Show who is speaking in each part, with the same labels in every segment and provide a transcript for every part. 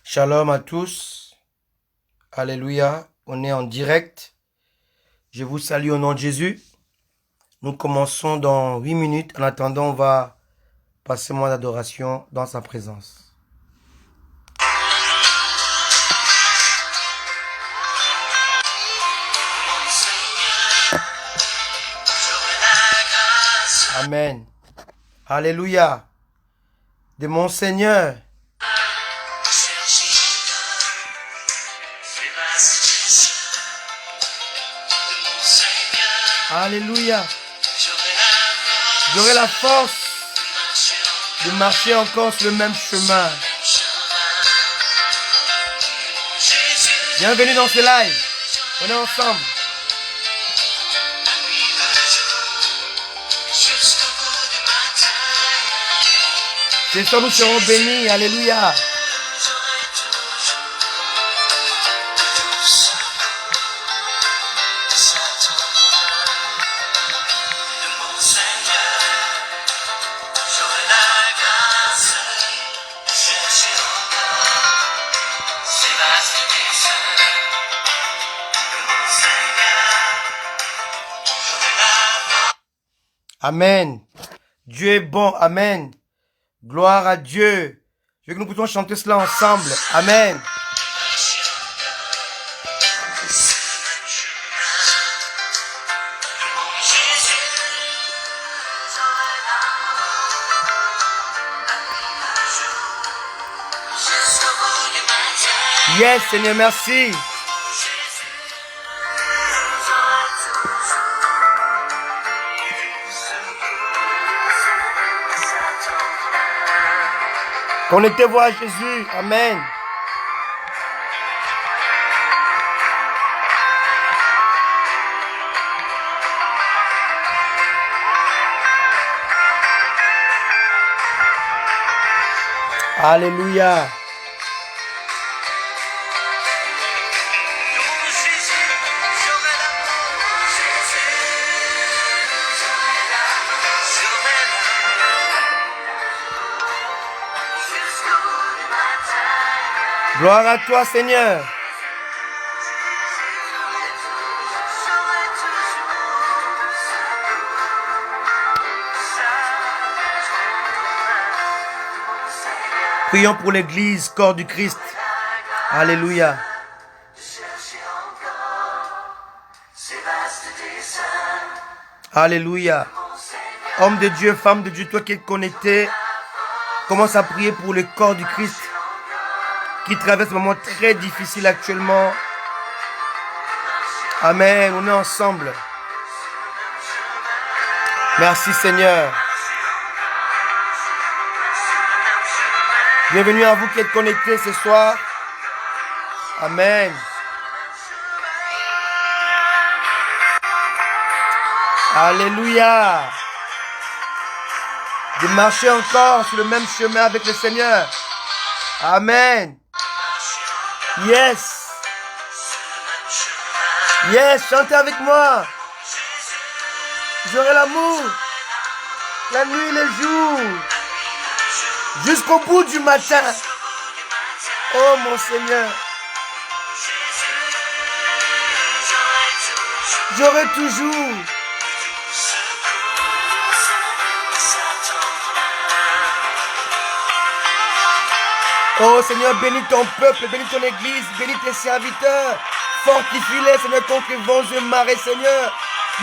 Speaker 1: Shalom à tous. Alléluia. On est en direct. Je vous salue au nom de Jésus. Nous commençons dans 8 minutes. En attendant, on va passer un moment d'adoration dans sa présence. Amen. Alléluia. De mon Seigneur. Alléluia. J'aurai la force de marcher encore sur le même chemin. Bienvenue dans ce live. On est ensemble. C'est ça, nous serons bénis. Alléluia. Amen. Dieu est bon. Amen. Gloire à Dieu. Je veux que nous puissions chanter cela ensemble. Amen. Yes, Seigneur, merci. Connectez-vous à Jésus. Amen. Alléluia. Gloire à toi, Seigneur. Prions pour l'Église, corps du Christ. Alléluia. Alléluia. Homme de Dieu, femme de Dieu, toi qui es connecté, commence à prier pour le corps du Christ qui traverse un moment très difficile actuellement. Amen. On est ensemble. Merci Seigneur. Bienvenue à vous qui êtes connectés ce soir. Amen. Alléluia. De marcher encore sur le même chemin avec le Seigneur. Amen. Yes. Yes, chantez avec moi. J'aurai l'amour, la nuit et le jour, jusqu'au bout du matin. Oh mon Seigneur. J'aurai toujours. Oh Seigneur, bénis ton peuple, bénis ton église, bénis tes serviteurs. Fortifie-les, Seigneur, contre les vents et marées, Seigneur.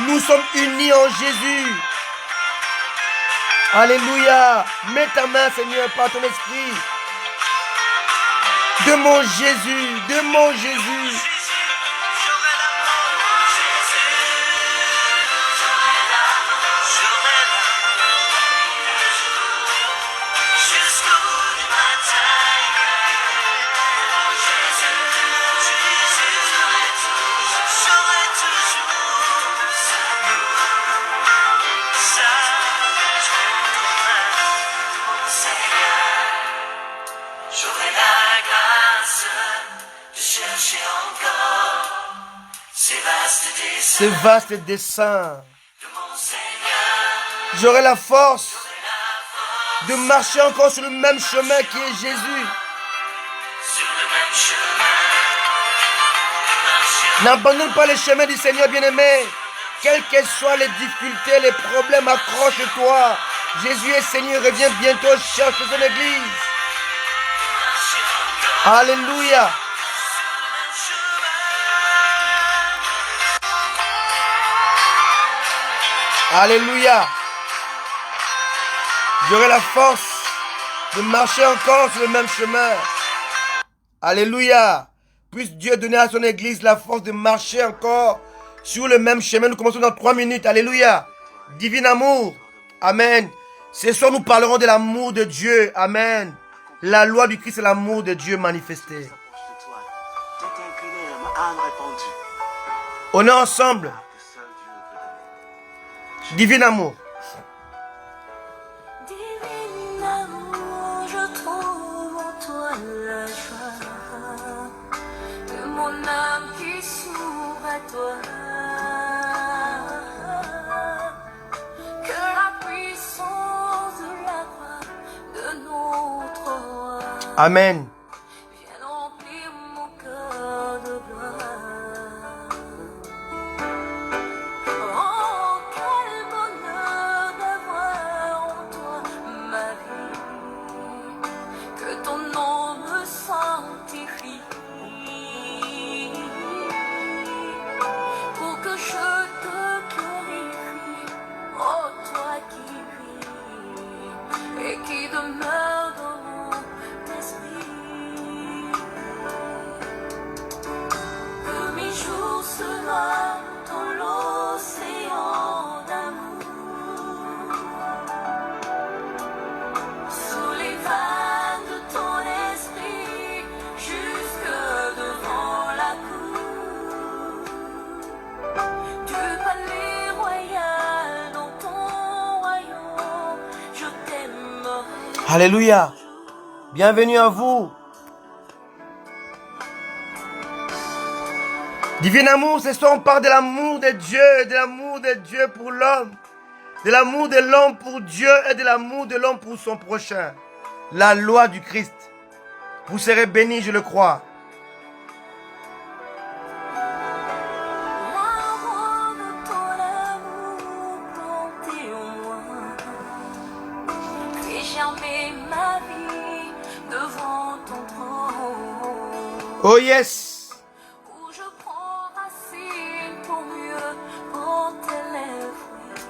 Speaker 1: Nous sommes unis en Jésus. Alléluia. Mets ta main, Seigneur, par ton esprit. De mon Jésus, de mon Jésus. Ce vaste dessein. J'aurai la force de marcher encore sur le même chemin qui est Jésus. N'abandonne pas les chemins du Seigneur bien-aimé. Quelles que soient les difficultés, les problèmes, accroche-toi. Jésus est Seigneur, revient bientôt, cherche son église. Alléluia. Alléluia. J'aurai la force de marcher encore sur le même chemin. Alléluia. Puisse Dieu donner à son église la force de marcher encore sur le même chemin. Nous commençons dans 3 minutes. Alléluia. Divin amour. Amen. Ce soir, nous parlerons de l'amour de Dieu. Amen. La loi du Christ, c'est l'amour de Dieu manifesté. On est ensemble. Divin amour.
Speaker 2: Divin amour, je trouve en toi la joie de mon âme qui s'ouvre à toi. Que la puissance de la croix de notre roi
Speaker 1: Amen.
Speaker 2: vienne remplir mon cœur de gloire. Oh, quel bonheur d'avoir en toi ma vie, que ton nom me sanctifie, pour que je te glorifie, oh toi qui vis et qui demeure dans mon esprit. Que mes jours se noient dans l'océan d'amour, sous les vagues de ton esprit, jusque devant la cour du palais royal. Dans ton royaume, je t'aimerai.
Speaker 1: Alléluia. Bienvenue à vous. Divin amour, ce soir on parle de l'amour de Dieu pour l'homme, de l'amour de l'homme pour Dieu et de l'amour de l'homme pour son prochain. La loi du Christ. Vous serez bénis, je le crois.
Speaker 2: L'arbre de ton amour planté en moi, fais germer ma vie devant ton trône,
Speaker 1: Oh yes.
Speaker 2: où je prends racine pour mieux porter les fruits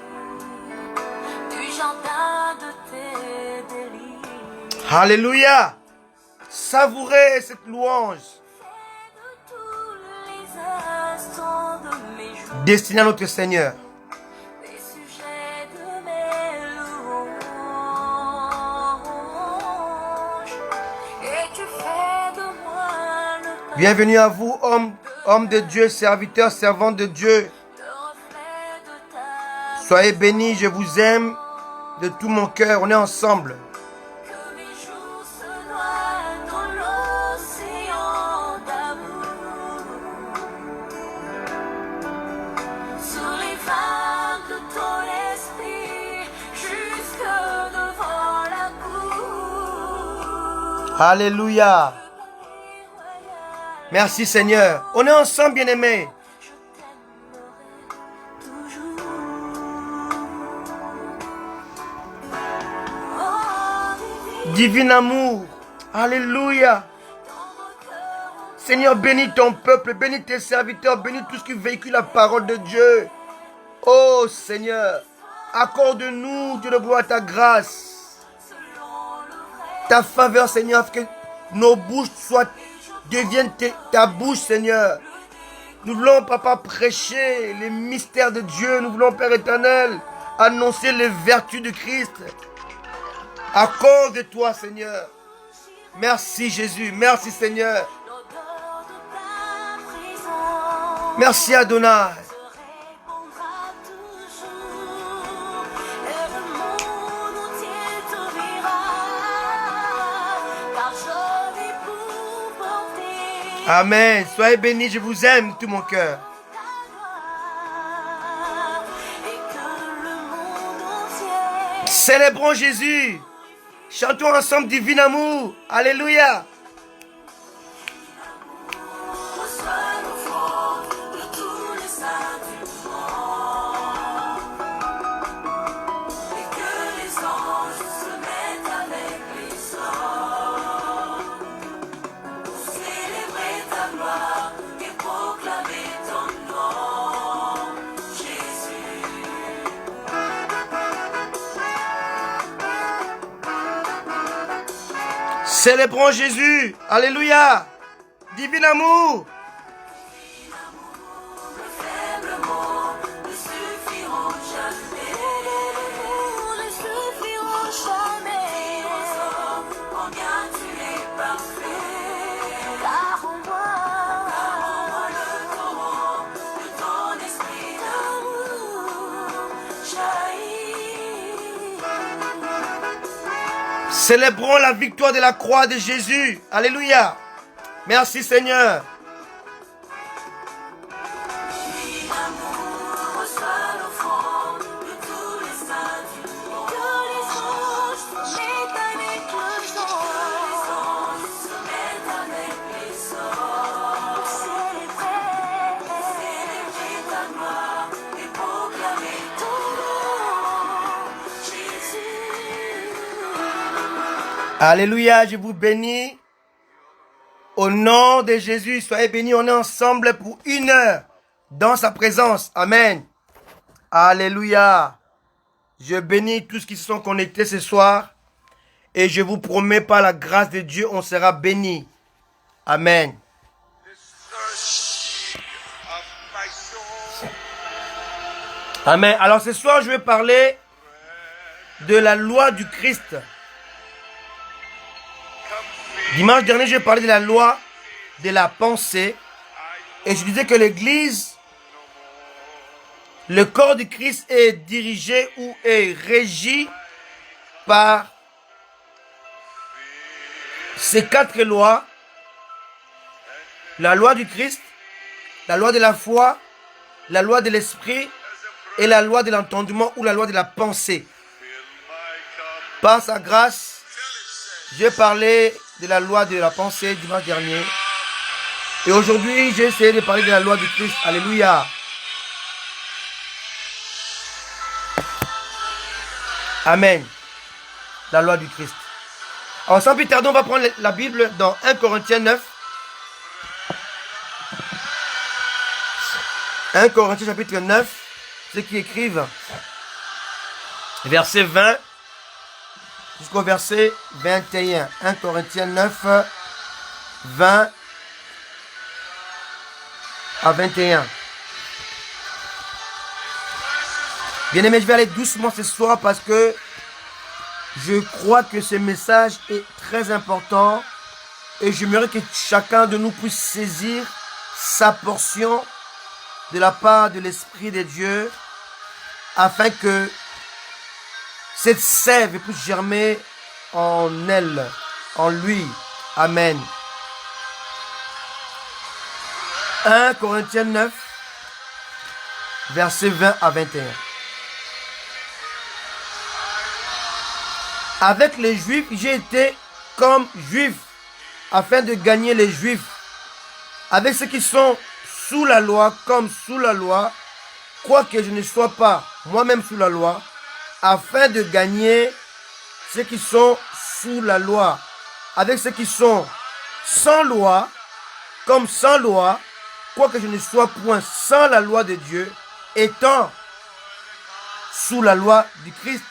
Speaker 2: du jardin de tes délices.
Speaker 1: Alléluia. Savourez cette louange
Speaker 2: Fais de tous les instants de mes jours
Speaker 1: destinée à notre Seigneur.
Speaker 2: des sujets de mes louanges, et tu fais de moi le
Speaker 1: Bienvenue à vous, hommes de Dieu, serviteurs, servantes de Dieu.
Speaker 2: reflet de ta.
Speaker 1: Soyez bénis, je vous aime de tout mon cœur. On est ensemble.
Speaker 2: Que mes jours se noient dans l'océan d'amour, sur les vagues de ton esprit, jusque devant la cour.
Speaker 1: Alléluia. Merci Seigneur. On est ensemble, bien-aimés.
Speaker 2: Je t'aimerai toujours. Oh,
Speaker 1: Divin amour. Alléluia. Seigneur, bénis ton peuple, bénis tes serviteurs, bénis tout ce qui véhicule la parole de Dieu. Oh Seigneur, accorde-nous, Dieu de gloire, ta grâce, ta faveur, Seigneur, afin que nos bouches deviennent ta bouche, Seigneur. Nous voulons, Papa, prêcher les mystères de Dieu. Nous voulons, Père éternel, annoncer les vertus de Christ. Accorde-toi, Seigneur. Merci, Jésus. Merci, Seigneur.
Speaker 2: l'odeur de ta présence.
Speaker 1: Merci, Adonai.
Speaker 2: Répondra toujours, et le monde entier te verra, car je vis pour porter
Speaker 1: Amen. Soyez bénis. Je vous aime de tout mon cœur.
Speaker 2: ta gloire, et que le monde entier
Speaker 1: Célébrons Jésus. Chantons ensemble Divin Amour. Alléluia.
Speaker 2: Reçois l'offrande de tous les saints du monde. Et que les anges se mettent avec les hommes pour célébrer ta gloire et proclamer ton nom, Jésus.
Speaker 1: Célébrons Jésus. Alléluia. Divin Amour.
Speaker 2: Le faible mot ne suffiront jamais. Ne suffiront jamais. Combien tu es parfait. Car en moi le torrent de ton esprit d'amour jaillit.
Speaker 1: Célébrons la victoire de la croix de Jésus. Alléluia. Merci Seigneur.
Speaker 2: Reçois l'offrande de tous les saints du monde. Que les anges se mettent avec les anges se mettent avec les hommes pour célébrer ta gloire et proclamer ton nom, Jésus.
Speaker 1: Alléluia, je vous bénis. Au nom de Jésus, soyez bénis. On est ensemble pour 1 heure dans sa présence. Amen. Alléluia. Je bénis tous qui se sont connectés ce soir. Et je vous promets par la grâce de Dieu, on sera bénis. Amen. Amen. Alors ce soir, je vais parler de la loi du Christ. Dimanche dernier, j'ai parlé de la loi de la pensée. Et je disais que l'Église, le corps du Christ est dirigé ou est régi par ces 4 lois. La loi du Christ, la loi de la foi, la loi de l'esprit et la loi de l'entendement ou la loi de la pensée. Par sa grâce, j'ai parlé de la loi de la pensée dimanche dernier. Et aujourd'hui, j'ai essayé de parler de la loi du Christ. Alléluia. Amen. La loi du Christ. Alors, sans plus tarder, on va prendre la Bible dans 1 Corinthiens 9. 1 Corinthiens chapitre 9. Ceux qui écrivent verset 20 jusqu'au verset 21. 1 Corinthiens 9, 20 à 21. Bien-aimés, je vais aller doucement ce soir parce que je crois que ce message est très important et j'aimerais que chacun de nous puisse saisir sa portion de la part de l'Esprit de Dieu afin que cette sève puisse germer en elle, en lui. Amen. 1 Corinthiens 9, versets 20 à 21. Avec les Juifs, j'ai été comme Juif, afin de gagner les Juifs. Avec ceux qui sont sous la loi, comme sous la loi, quoique je ne sois pas moi-même sous la loi, afin de gagner ceux qui sont sous la loi. Avec ceux qui sont sans loi, comme sans loi, quoique je ne sois point sans la loi de Dieu, étant sous la loi du Christ,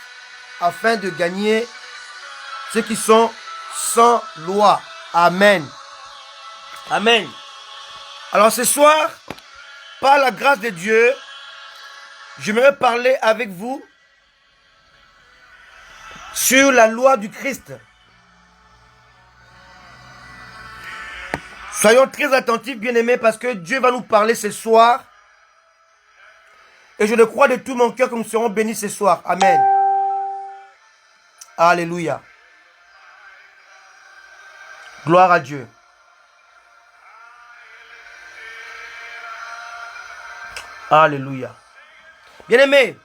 Speaker 1: afin de gagner ceux qui sont sans loi. Amen. Amen. Alors ce soir, par la grâce de Dieu, j'aimerais parler avec vous sur la loi du Christ. Soyons très attentifs, bien-aimés, parce que Dieu va nous parler ce soir. Et je le crois de tout mon cœur que nous serons bénis ce soir. Amen. Alléluia. Gloire à Dieu. Alléluia. Bien-aimés,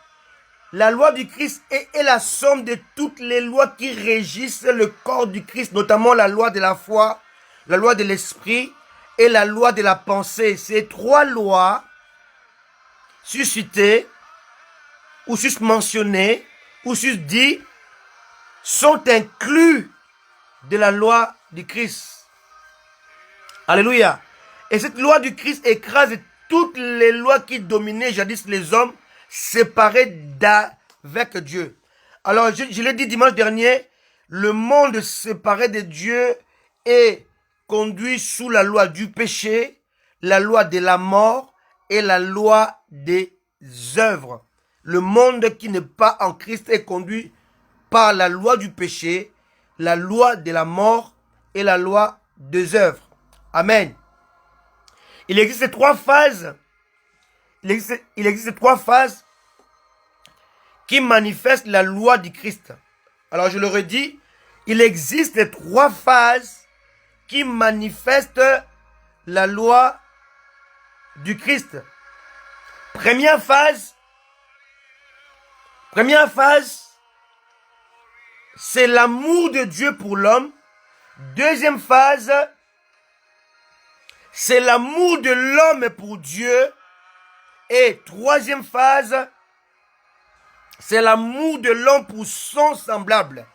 Speaker 1: La loi du Christ est la somme de toutes les lois qui régissent le corps du Christ, notamment la loi de la foi, la loi de l'esprit et la loi de la pensée. Ces trois lois suscitées, ou susmentionnées, ou susdites, sont inclus de la loi du Christ. Alléluia. Et cette loi du Christ écrase toutes les lois qui dominaient jadis les hommes séparés d'avec Dieu. Alors, je l'ai dit dimanche dernier, le monde séparé de Dieu est conduit sous la loi du péché, la loi de la mort et la loi des œuvres. Le monde qui n'est pas en Christ est conduit par la loi du péché, la loi de la mort et la loi des œuvres. Amen. Il existe trois phases. Il existe trois phases qui manifestent la loi du Christ. Alors je le redis, il existe trois phases qui manifestent la loi du Christ. Première phase, c'est l'amour de Dieu pour l'homme. Deuxième phase, c'est l'amour de l'homme pour Dieu. Et troisième phase, c'est l'amour de l'homme pour son semblable.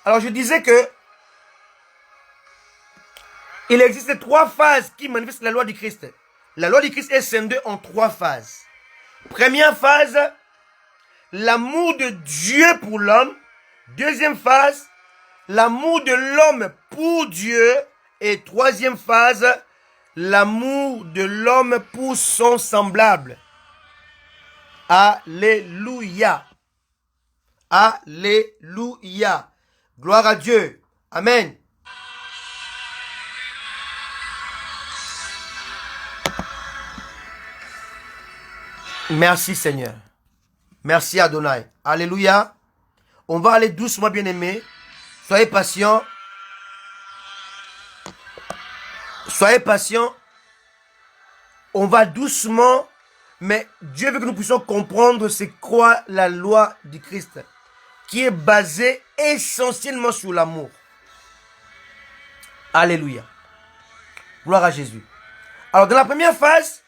Speaker 1: Alors je disais que il existe trois phases qui manifestent la loi du Christ. La loi du Christ est scindée en trois phases. Première phase, l'amour de Dieu pour l'homme. Deuxième phase, l'amour de l'homme pour Dieu. Et troisième phase, l'amour de l'homme pour son semblable. Alléluia. Alléluia. Gloire à Dieu. Amen. Merci Seigneur. Merci Adonai. Alléluia. On va aller doucement, bien-aimés. Soyez patients. Soyez patients. On va doucement, mais Dieu veut que nous puissions comprendre c'est quoi la loi du Christ, qui est basée essentiellement sur l'amour. Alléluia. Gloire à Jésus. Alors, dans la première phase,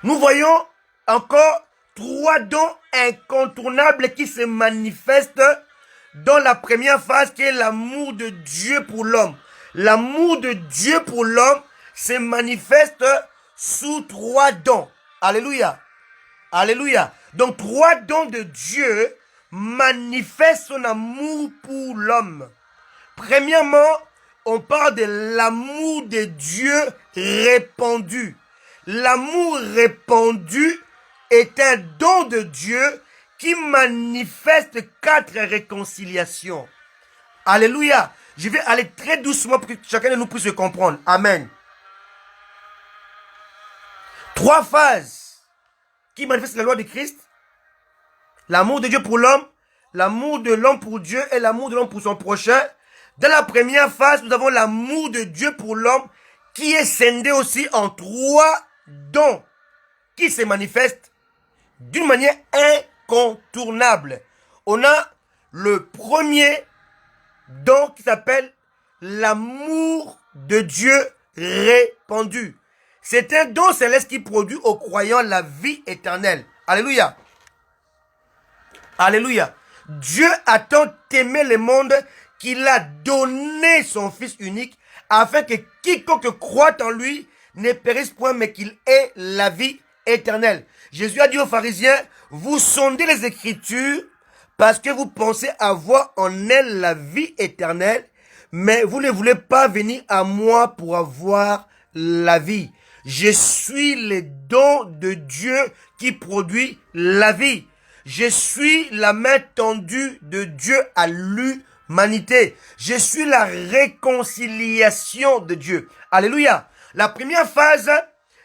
Speaker 1: nous voyons encore trois dons incontournables qui se manifestent dans la première phase qui est l'amour de Dieu pour l'homme. L'amour de Dieu pour l'homme se manifeste sous trois dons. Alléluia. Alléluia. Donc trois dons de Dieu manifestent son amour pour l'homme. Premièrement, on parle de l'amour de Dieu répandu. L'amour répandu est un don de Dieu qui manifeste quatre réconciliations. Alléluia. Je vais aller très doucement pour que chacun de nous puisse comprendre. Amen. Trois phases qui manifestent la loi de Christ. L'amour de Dieu pour l'homme, l'amour de l'homme pour Dieu et l'amour de l'homme pour son prochain. Dans la première phase, nous avons l'amour de Dieu pour l'homme qui est scindé aussi en trois dons qui se manifestent d'une manière incontournable. On a le premier don qui s'appelle l'amour de Dieu répandu. C'est un don céleste qui produit aux croyants la vie éternelle. Alléluia. Alléluia. Dieu a tant aimé le monde qu'il a donné son Fils unique afin que quiconque croit en lui ne périsse point mais qu'il ait la vie éternelle. Jésus a dit aux pharisiens, vous sondez les Écritures parce que vous pensez avoir en elles la vie éternelle, mais vous ne voulez pas venir à moi pour avoir la vie. Je suis le don de Dieu qui produit la vie. Je suis la main tendue de Dieu à l'humanité. Je suis la réconciliation de Dieu. Alléluia. La première phase,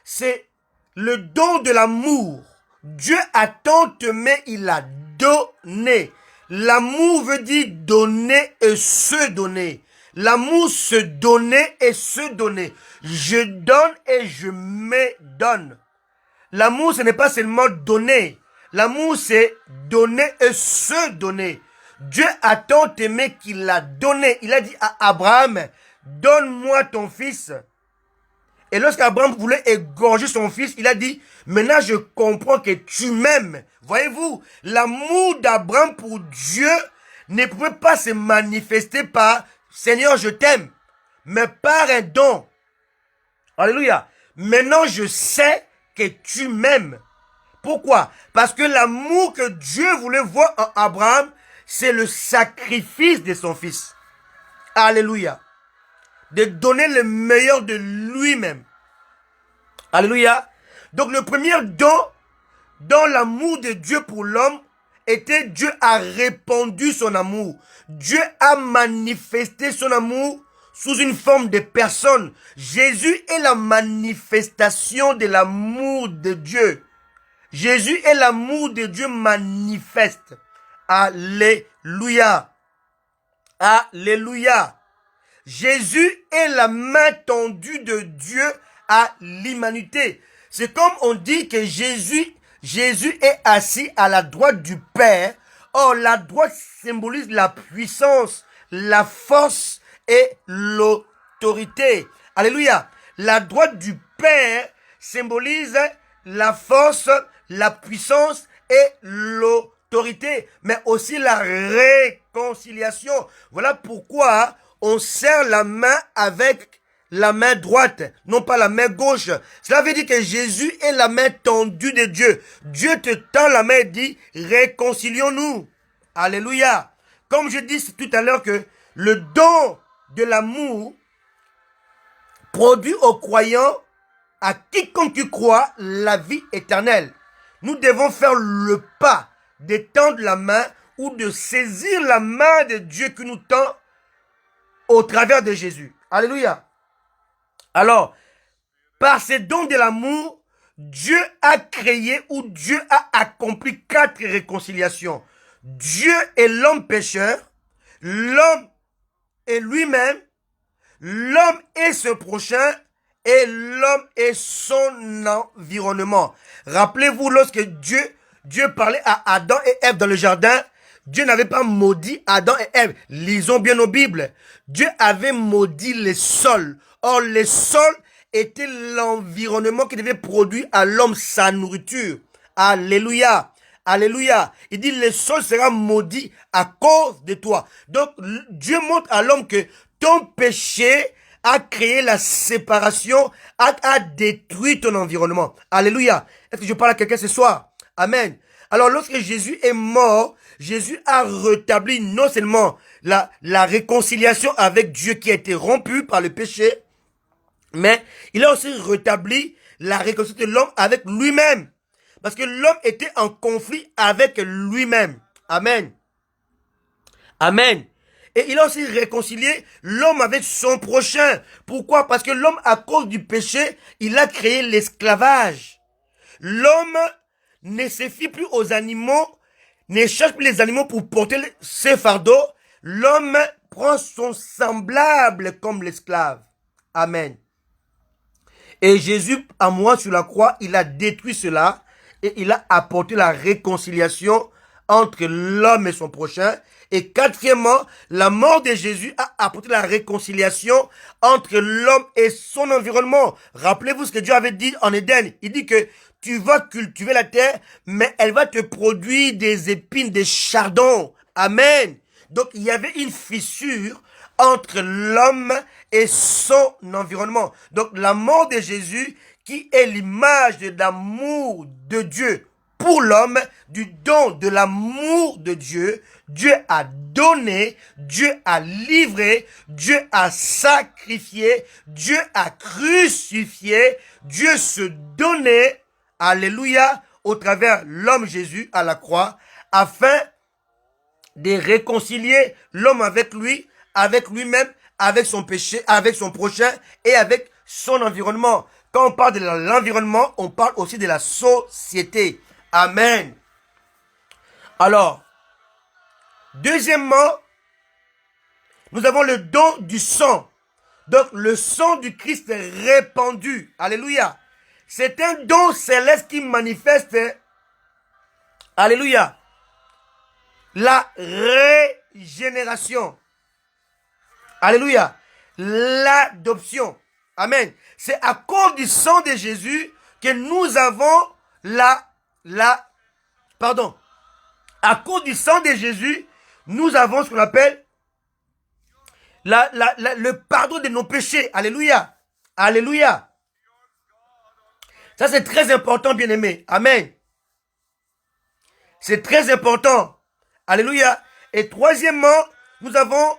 Speaker 1: c'est le don de l'amour. Dieu a tant aimé, il a donné. L'amour veut dire donner et se donner. L'amour se donner et se donner. Je donne et je me donne. L'amour, ce n'est pas seulement donner. L'amour, c'est donner et se donner. Dieu a tant aimé qu'il l'a donné. Il a dit à Abraham, donne-moi ton fils. Et lorsqu'Abraham voulait égorger son fils, il a dit, maintenant je comprends que tu m'aimes. Voyez-vous, l'amour d'Abraham pour Dieu ne pouvait pas se manifester par Seigneur, je t'aime, mais par un don. Alléluia. Maintenant je sais que tu m'aimes. Pourquoi? Parce que l'amour que Dieu voulait voir en Abraham, c'est le sacrifice de son fils. Alléluia. De donner le meilleur de lui-même. Alléluia. Donc le premier don dans l'amour de Dieu pour l'homme était Dieu a répandu son amour. Dieu a manifesté son amour sous une forme de personne. Jésus est la manifestation de l'amour de Dieu. Jésus est l'amour de Dieu manifeste. Alléluia. Alléluia. Jésus est la main tendue de Dieu à l'humanité. C'est comme on dit que Jésus est assis à la droite du Père. Or, la droite symbolise la puissance, la force et l'autorité. Alléluia. La droite du Père symbolise la force, la puissance et l'autorité, mais aussi la réconciliation. Voilà pourquoi on serre la main avec la main droite, non pas la main gauche. Cela veut dire que Jésus est la main tendue de Dieu. Dieu te tend la main et dit, réconcilions-nous. Alléluia. Comme je dis tout à l'heure que le don de l'amour produit aux croyants, à quiconque croit, la vie éternelle. Nous devons faire le pas de tendre la main ou de saisir la main de Dieu qui nous tend au travers de Jésus. Alléluia. Alors, par ces dons de l'amour, Dieu a créé ou Dieu a accompli 4 réconciliations. Dieu est l'homme pécheur, l'homme est lui-même, l'homme est ce prochain et l'homme est son environnement. Rappelez-vous, lorsque Dieu parlait à Adam et Ève dans le jardin, Dieu n'avait pas maudit Adam et Ève. Lisons bien nos Bibles. Dieu avait maudit les sols. Or, les sols étaient l'environnement qui devait produire à l'homme sa nourriture. Alléluia. Alléluia. Il dit, le sol sera maudit à cause de toi. Donc, Dieu montre à l'homme que ton péché a créé la séparation, a détruit ton environnement. Alléluia. Est-ce que je parle à quelqu'un ce soir? Amen. Alors, lorsque Jésus est mort, Jésus a rétabli non seulement la réconciliation avec Dieu qui a été rompue par le péché, mais il a aussi rétabli la réconciliation de l'homme avec lui-même. Parce que l'homme était en conflit avec lui-même. Amen. Amen. Et il a aussi réconcilié l'homme avec son prochain. Pourquoi? Parce que l'homme, à cause du péché, il a créé l'esclavage. L'homme ne se fie plus aux animaux, ne cherche plus les animaux pour porter ses fardeaux. L'homme prend son semblable comme l'esclave. Amen. Et Jésus, à moi sur la croix, il a détruit cela et il a apporté la réconciliation entre l'homme et son prochain. Et quatrièmement, la mort de Jésus a apporté la réconciliation entre l'homme et son environnement. Rappelez-vous ce que Dieu avait dit en Éden. Il dit que tu vas cultiver la terre, mais elle va te produire des épines, des chardons. Amen. Donc il y avait une fissure entre l'homme et son environnement. Donc la mort de Jésus, qui est l'image de l'amour de Dieu pour l'homme, du don de l'amour de Dieu, Dieu a donné, Dieu a livré, Dieu a sacrifié, Dieu a crucifié, Dieu se donnait, alléluia, au travers l'homme Jésus à la croix, afin de réconcilier l'homme avec lui, avec lui-même, avec son péché, avec son prochain et avec son environnement. Quand on parle de l'environnement, on parle aussi de la société. Amen. Alors, deuxièmement, nous avons le don du sang. Donc, le sang du Christ répandu. Alléluia. C'est un don céleste qui manifeste Alléluia. La régénération. Alléluia. L'adoption. Amen. C'est à cause du sang de Jésus que nous avons à cause du sang de Jésus, nous avons ce qu'on appelle le pardon de nos péchés. Alléluia. Alléluia. Ça, c'est très important, bien-aimé. Amen. C'est très important. Alléluia. Et troisièmement, nous avons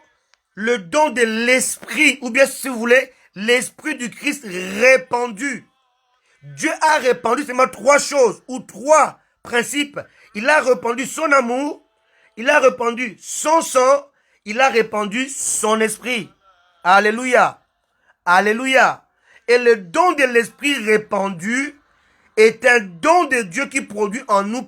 Speaker 1: le don de l'esprit, ou bien, si vous voulez, l'esprit du Christ répandu. Dieu a répandu seulement trois choses, ou trois principes. Il a répandu son amour, il a répandu son sang, il a répandu son esprit. Alléluia. Alléluia. Et le don de l'esprit répandu est un don de Dieu qui produit en nous,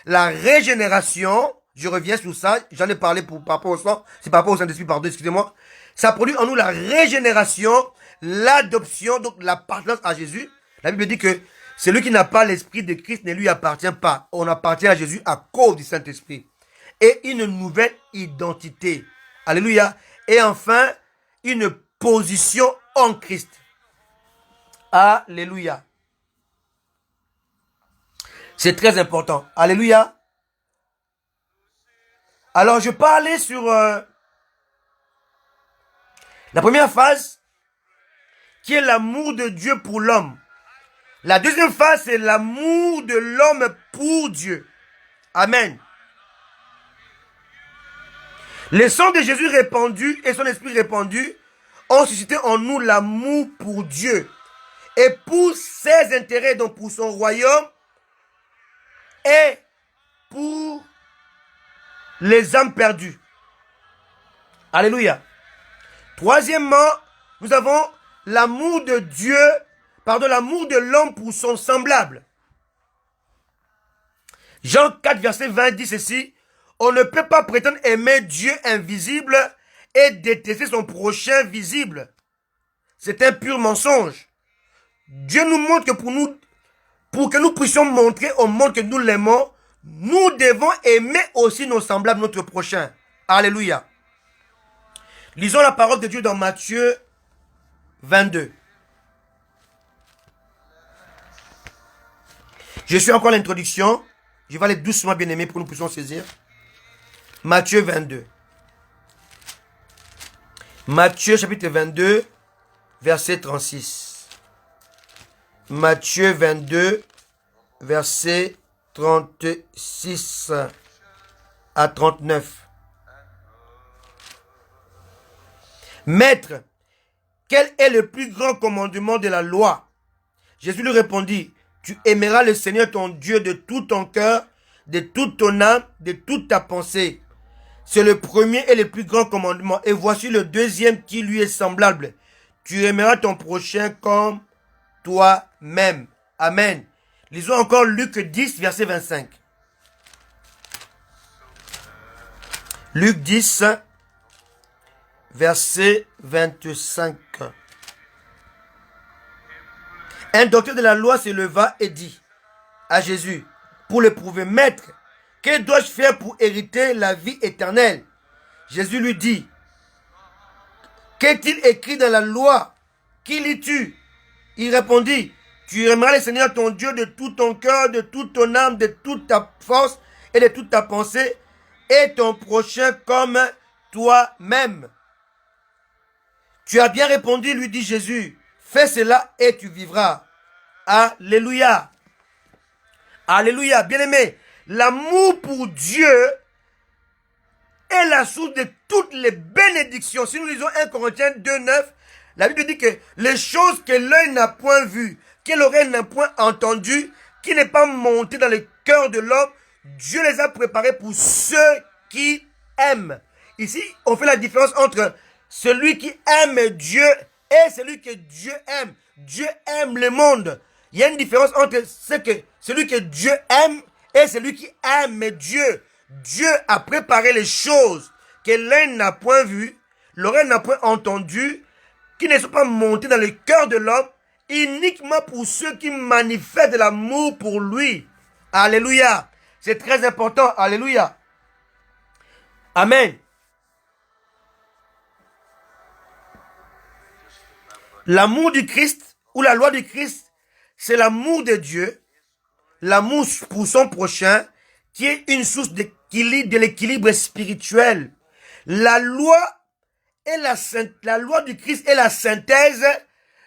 Speaker 1: la régénération. Je reviens sur ça, j'en ai parlé par rapport au sang, c'est par rapport au Saint-Esprit, pardon, excusez-moi. Ça produit en nous la régénération, l'adoption, donc l'appartenance à Jésus. La Bible dit que celui qui n'a pas l'Esprit de Christ ne lui appartient pas. On appartient à Jésus à cause du Saint-Esprit. Et une nouvelle identité. Alléluia. Et enfin, une position en Christ. Alléluia. C'est très important. Alléluia. Alors, je parlais sur la première phase, qui est l'amour de Dieu pour l'homme. La deuxième phase, c'est l'amour de l'homme pour Dieu. Amen. Le sang de Jésus répandu et son esprit répandu ont suscité en nous l'amour pour Dieu. Et pour ses intérêts, donc pour son royaume, et pour les âmes perdues. Alléluia. Troisièmement, nous avons l'amour de Dieu, l'amour de l'homme pour son semblable. Jean 4, verset 20 dit ceci: on ne peut pas prétendre aimer Dieu invisible et détester son prochain visible. C'est un pur mensonge. Dieu nous montre que pour que nous puissions montrer au monde que nous l'aimons, nous devons aimer aussi nos semblables, notre prochain. Alléluia. Lisons la parole de Dieu dans Matthieu 22. Je suis encore à l'introduction. Je vais aller doucement, bien aimé, pour que nous puissions saisir. Matthieu 22. Matthieu chapitre 22, verset 36. Matthieu 22, verset 36 à 39. Maître, quel est le plus grand commandement de la loi? Jésus lui répondit: tu aimeras le Seigneur ton Dieu de tout ton cœur, de toute ton âme, de toute ta pensée. C'est le premier et le plus grand commandement. Et voici le deuxième qui lui est semblable: tu aimeras ton prochain comme toi-même. Amen. Lisons encore Luc 10, verset 25. Luc 10, verset 25. Un docteur de la loi se leva et dit à Jésus, pour le prouver: Maître, que dois-je faire pour hériter la vie éternelle? Jésus lui dit: qu'est-il écrit dans la loi? Qui lis-tu? Il répondit: tu aimeras le Seigneur ton Dieu de tout ton cœur, de toute ton âme, de toute ta force et de toute ta pensée, et ton prochain comme toi-même. Tu as bien répondu, lui dit Jésus. Fais cela et tu vivras. Alléluia. Alléluia. Bien-aimé, l'amour pour Dieu est la source de toutes les bénédictions. Si nous lisons 1 Corinthiens 2, 9, la Bible dit que les choses que l'œil n'a point vues, que l'oreille n'a point entendues, qui n'est pas monté dans le cœur de l'homme, Dieu les a préparées pour ceux qui aiment. Ici, on fait la différence entre celui qui aime Dieu et celui que Dieu aime. Dieu aime le monde. Il y a une différence entre celui que Dieu aime et celui qui aime Dieu. Dieu a préparé les choses que l'œil n'a point vues, l'oreille n'a point entendues, qui ne sont pas montées dans le cœur de l'homme, uniquement pour ceux qui manifestent de l'amour pour lui. Alléluia. C'est très important. Alléluia. Amen. L'amour du Christ ou la loi du Christ, c'est l'amour de Dieu, l'amour pour son prochain, qui est une source de l'équilibre spirituel. La loi du Christ est la synthèse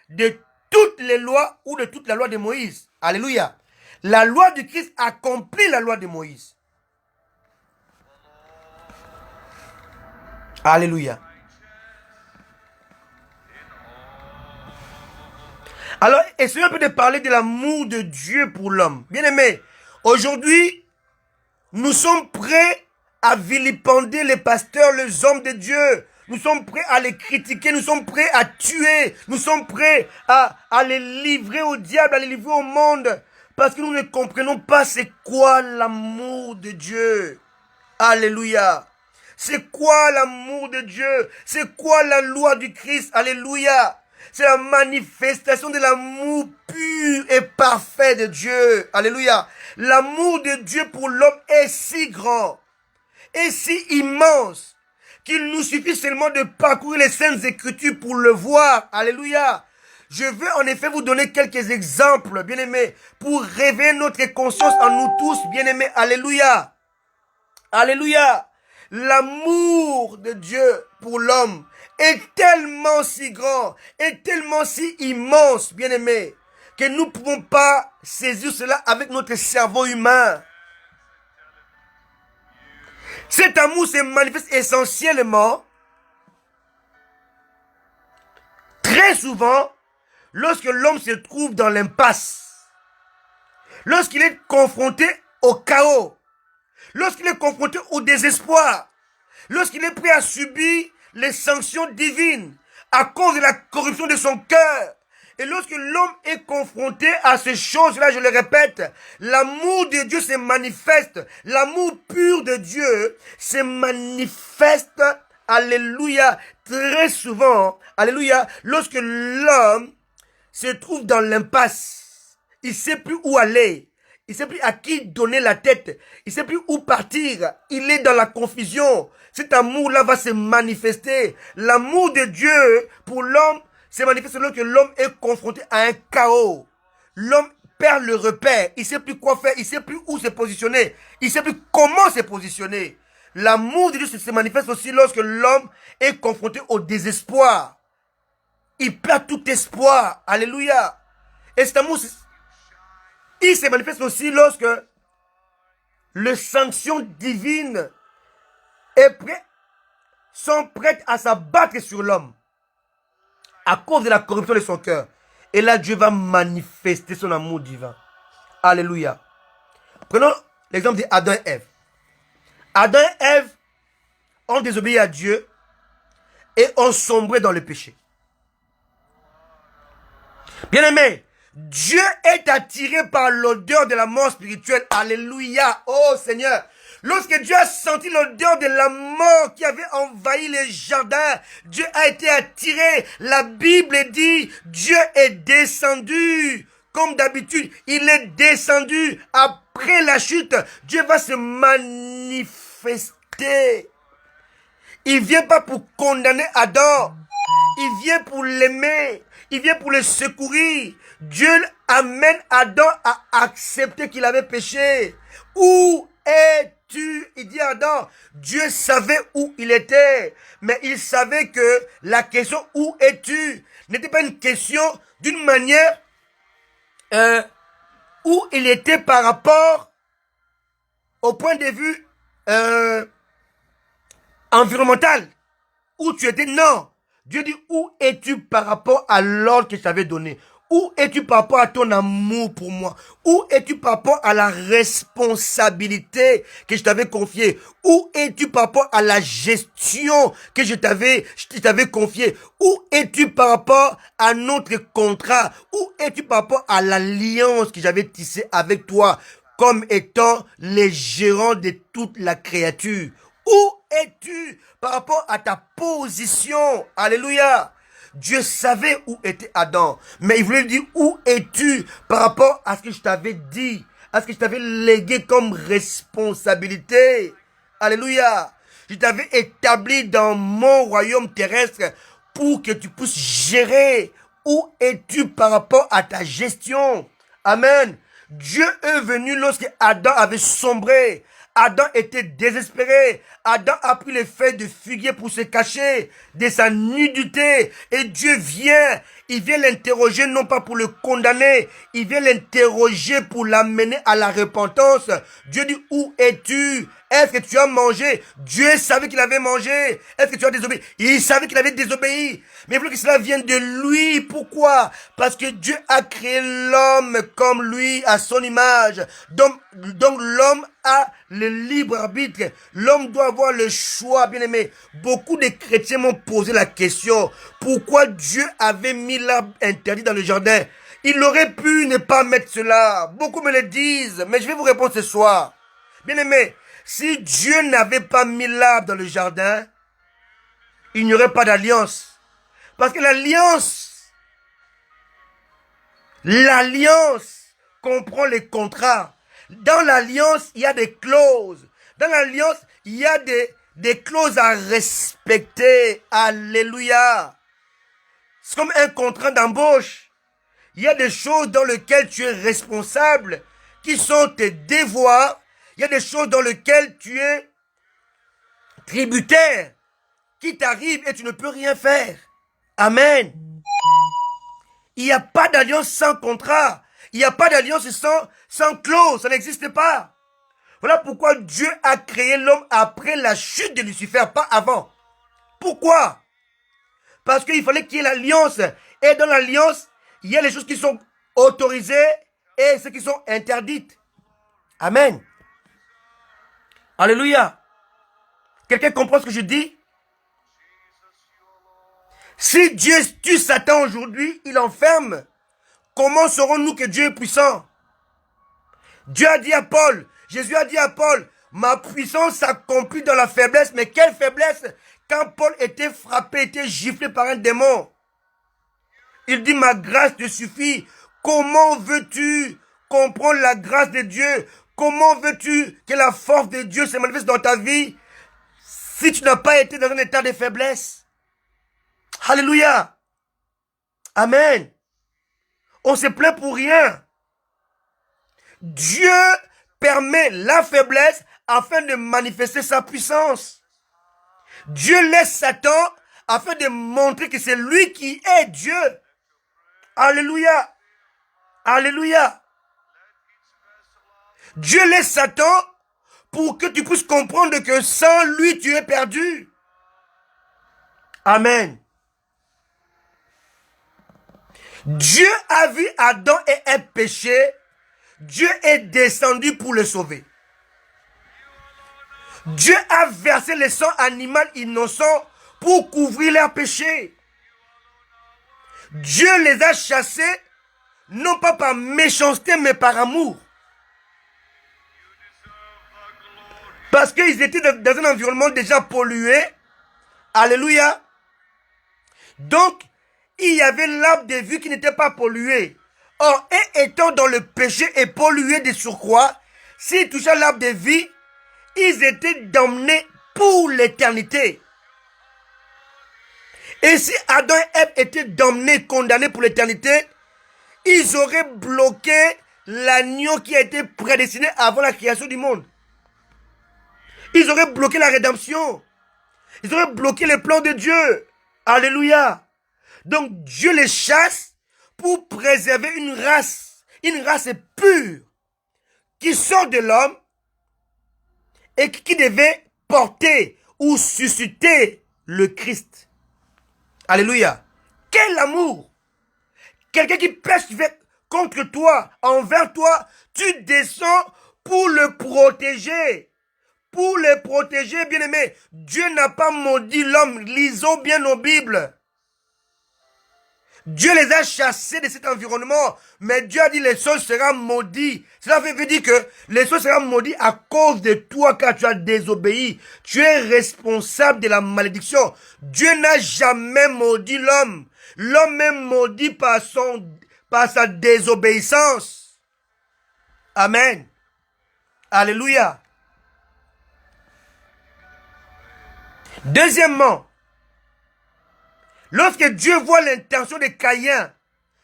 Speaker 1: de toutes les lois ou de toute la loi de Moïse. Alléluia. La loi du Christ accomplit la loi de Moïse. Alléluia. Alors, essayons un peu de parler de l'amour de Dieu pour l'homme. Bien-aimé, aujourd'hui, nous sommes prêts à vilipender les pasteurs, les hommes de Dieu. Nous sommes prêts à les critiquer, nous sommes prêts à tuer, nous sommes prêts à les livrer au diable, à les livrer au monde. Parce que nous ne comprenons pas c'est quoi l'amour de Dieu. Alléluia. C'est quoi l'amour de Dieu? C'est quoi la loi du Christ? Alléluia. C'est la manifestation de l'amour pur et parfait de Dieu. Alléluia. L'amour de Dieu pour l'homme est si grand et si immense qu'il nous suffit seulement de parcourir les Saintes Écritures pour le voir. Alléluia. Je veux en effet vous donner quelques exemples, bien-aimés, pour réveiller notre conscience en nous tous, bien-aimés. Alléluia. Alléluia. L'amour de Dieu pour l'homme est tellement si grand, est tellement si immense, bien-aimés, que nous ne pouvons pas saisir cela avec notre cerveau humain. Cet amour se manifeste essentiellement, très souvent, lorsque l'homme se trouve dans l'impasse, lorsqu'il est confronté au chaos, lorsqu'il est confronté au désespoir, lorsqu'il est prêt à subir les sanctions divines à cause de la corruption de son cœur. Et lorsque l'homme est confronté à ces choses-là, je le répète, l'amour de Dieu se manifeste. L'amour pur de Dieu se manifeste, alléluia, très souvent, alléluia, lorsque l'homme se trouve dans l'impasse. Il ne sait plus où aller. Il ne sait plus à qui donner la tête. Il ne sait plus où partir. Il est dans la confusion. Cet amour-là va se manifester. L'amour de Dieu pour l'homme se manifeste lorsque l'homme est confronté à un chaos. L'homme perd le repère. Il ne sait plus quoi faire. Il ne sait plus où se positionner. Il ne sait plus comment se positionner. L'amour de Dieu se manifeste aussi lorsque l'homme est confronté au désespoir. Il perd tout espoir. Alléluia. Et cet amour, il se manifeste aussi lorsque les sanctions divines sont prêtes à s'abattre sur l'homme à cause de la corruption de son cœur. Et là, Dieu va manifester son amour divin. Alléluia. Prenons l'exemple d'Adam et Ève. Adam et Ève ont désobéi à Dieu et ont sombré dans le péché. Bien-aimé, Dieu est attiré par l'odeur de la mort spirituelle. Alléluia. Oh Seigneur. Lorsque Dieu a senti l'odeur de la mort qui avait envahi les jardins, Dieu a été attiré. La Bible dit, Dieu est descendu. Comme d'habitude, il est descendu. Après la chute, Dieu va se manifester. Il ne vient pas pour condamner Adam. Il vient pour l'aimer. Il vient pour le secourir. Dieu amène Adam à accepter qu'il avait péché. Où es-tu? Il dit à Adam, Dieu savait où il était. Mais il savait que la question où es-tu n'était pas une question d'une manière où il était par rapport au point de vue environnemental. Où tu étais, non. Dieu dit, où es-tu par rapport à l'ordre que je t'avais donné? Où es-tu par rapport à ton amour pour moi? Où es-tu par rapport à la responsabilité que je t'avais confiée? Où es-tu par rapport à la gestion que je t'avais confiée? Où es-tu par rapport à notre contrat? Où es-tu par rapport à l'alliance que j'avais tissée avec toi comme étant les gérants de toute la créature? Où es-tu par rapport à ta position? Alléluia. Dieu savait où était Adam, mais il voulait lui dire où es-tu par rapport à ce que je t'avais dit, à ce que je t'avais légué comme responsabilité. Alléluia. Je t'avais établi dans mon royaume terrestre pour que tu puisses gérer. Où es-tu par rapport à ta gestion? Amen. Dieu est venu lorsque Adam avait sombré. Adam était désespéré. Adam a pris les feuilles de figuier pour se cacher de sa nudité. Et Dieu vient. Il vient l'interroger non pas pour le condamner. Il vient l'interroger pour l'amener à la repentance. Dieu dit, où es-tu? Est-ce que tu as mangé? Dieu savait qu'il avait mangé. Est-ce que tu as désobéi? Il savait qu'il avait désobéi. Mais il voulait que cela vienne de lui. Pourquoi? Parce que Dieu a créé l'homme comme lui, à son image. Donc l'homme a le libre arbitre. L'homme doit avoir le choix, bien aimé. Beaucoup de chrétiens m'ont posé la question. Pourquoi Dieu avait mis l'arbre interdit dans le jardin? Il aurait pu ne pas mettre cela. Beaucoup me le disent. Mais je vais vous répondre ce soir. Bien aimé, si Dieu n'avait pas mis l'arbre dans le jardin, il n'y aurait pas d'alliance. Parce que l'alliance comprend les contrats. Dans l'alliance, il y a des clauses. Dans l'alliance, il y a des clauses à respecter. Alléluia. C'est comme un contrat d'embauche. Il y a des choses dans lesquelles tu es responsable, qui sont tes devoirs. Il y a des choses dans lesquelles tu es tributaire, qui t'arrivent et tu ne peux rien faire. Amen. Il n'y a pas d'alliance sans contrat. Il n'y a pas d'alliance sans clause. Ça n'existe pas. Voilà pourquoi Dieu a créé l'homme après la chute de Lucifer, pas avant. Pourquoi? Parce qu'il fallait qu'il y ait l'alliance. Et dans l'alliance, il y a les choses qui sont autorisées et celles qui sont interdites. Amen. Alléluia. Quelqu'un comprend ce que je dis? Si Dieu tue Satan aujourd'hui, il enferme. Comment saurons-nous que Dieu est puissant? Dieu a dit à Paul, Jésus a dit à Paul, ma puissance s'accomplit dans la faiblesse. Mais quelle faiblesse? Quand Paul était frappé, était giflé par un démon. Il dit, ma grâce te suffit. Comment veux-tu comprendre la grâce de Dieu? Comment veux-tu que la force de Dieu se manifeste dans ta vie si tu n'as pas été dans un état de faiblesse? Alléluia. Amen. On se plaint pour rien. Dieu permet la faiblesse afin de manifester sa puissance. Dieu laisse Satan afin de montrer que c'est lui qui est Dieu. Alléluia. Alléluia. Dieu laisse Satan pour que tu puisses comprendre que sans lui, tu es perdu. Amen. Dieu a vu Adam et Ève pécher. Dieu est descendu pour le sauver. Dieu a versé le sang animal innocent pour couvrir leurs péchés. Dieu les a chassés, non pas par méchanceté, mais par amour. Parce qu'ils étaient dans un environnement déjà pollué. Alléluia. Donc, il y avait l'arbre de vie qui n'était pas pollué. Or, et étant dans le péché et pollué de surcroît, s'ils touchaient l'arbre de vie, ils étaient damnés pour l'éternité. Et si Adam et Ève étaient damnés, condamnés pour l'éternité, ils auraient bloqué l'agneau qui a été prédestiné avant la création du monde. Ils auraient bloqué la rédemption. Ils auraient bloqué les plans de Dieu. Alléluia. Donc Dieu les chasse pour préserver une race pure qui sort de l'homme et qui devait porter ou susciter le Christ. Alléluia. Quel amour! Quelqu'un qui pêche contre toi, envers toi, tu descends pour le protéger. Pour le protéger, bien-aimé. Dieu n'a pas maudit l'homme. Lisons bien nos Bibles. Dieu les a chassés de cet environnement. Mais Dieu a dit les sols seront maudits. Cela veut dire que les sols seront maudits à cause de toi car tu as désobéi. Tu es responsable de la malédiction. Dieu n'a jamais maudit l'homme. L'homme est maudit par sa désobéissance. Amen. Alléluia. Deuxièmement, lorsque Dieu voit l'intention de Caïn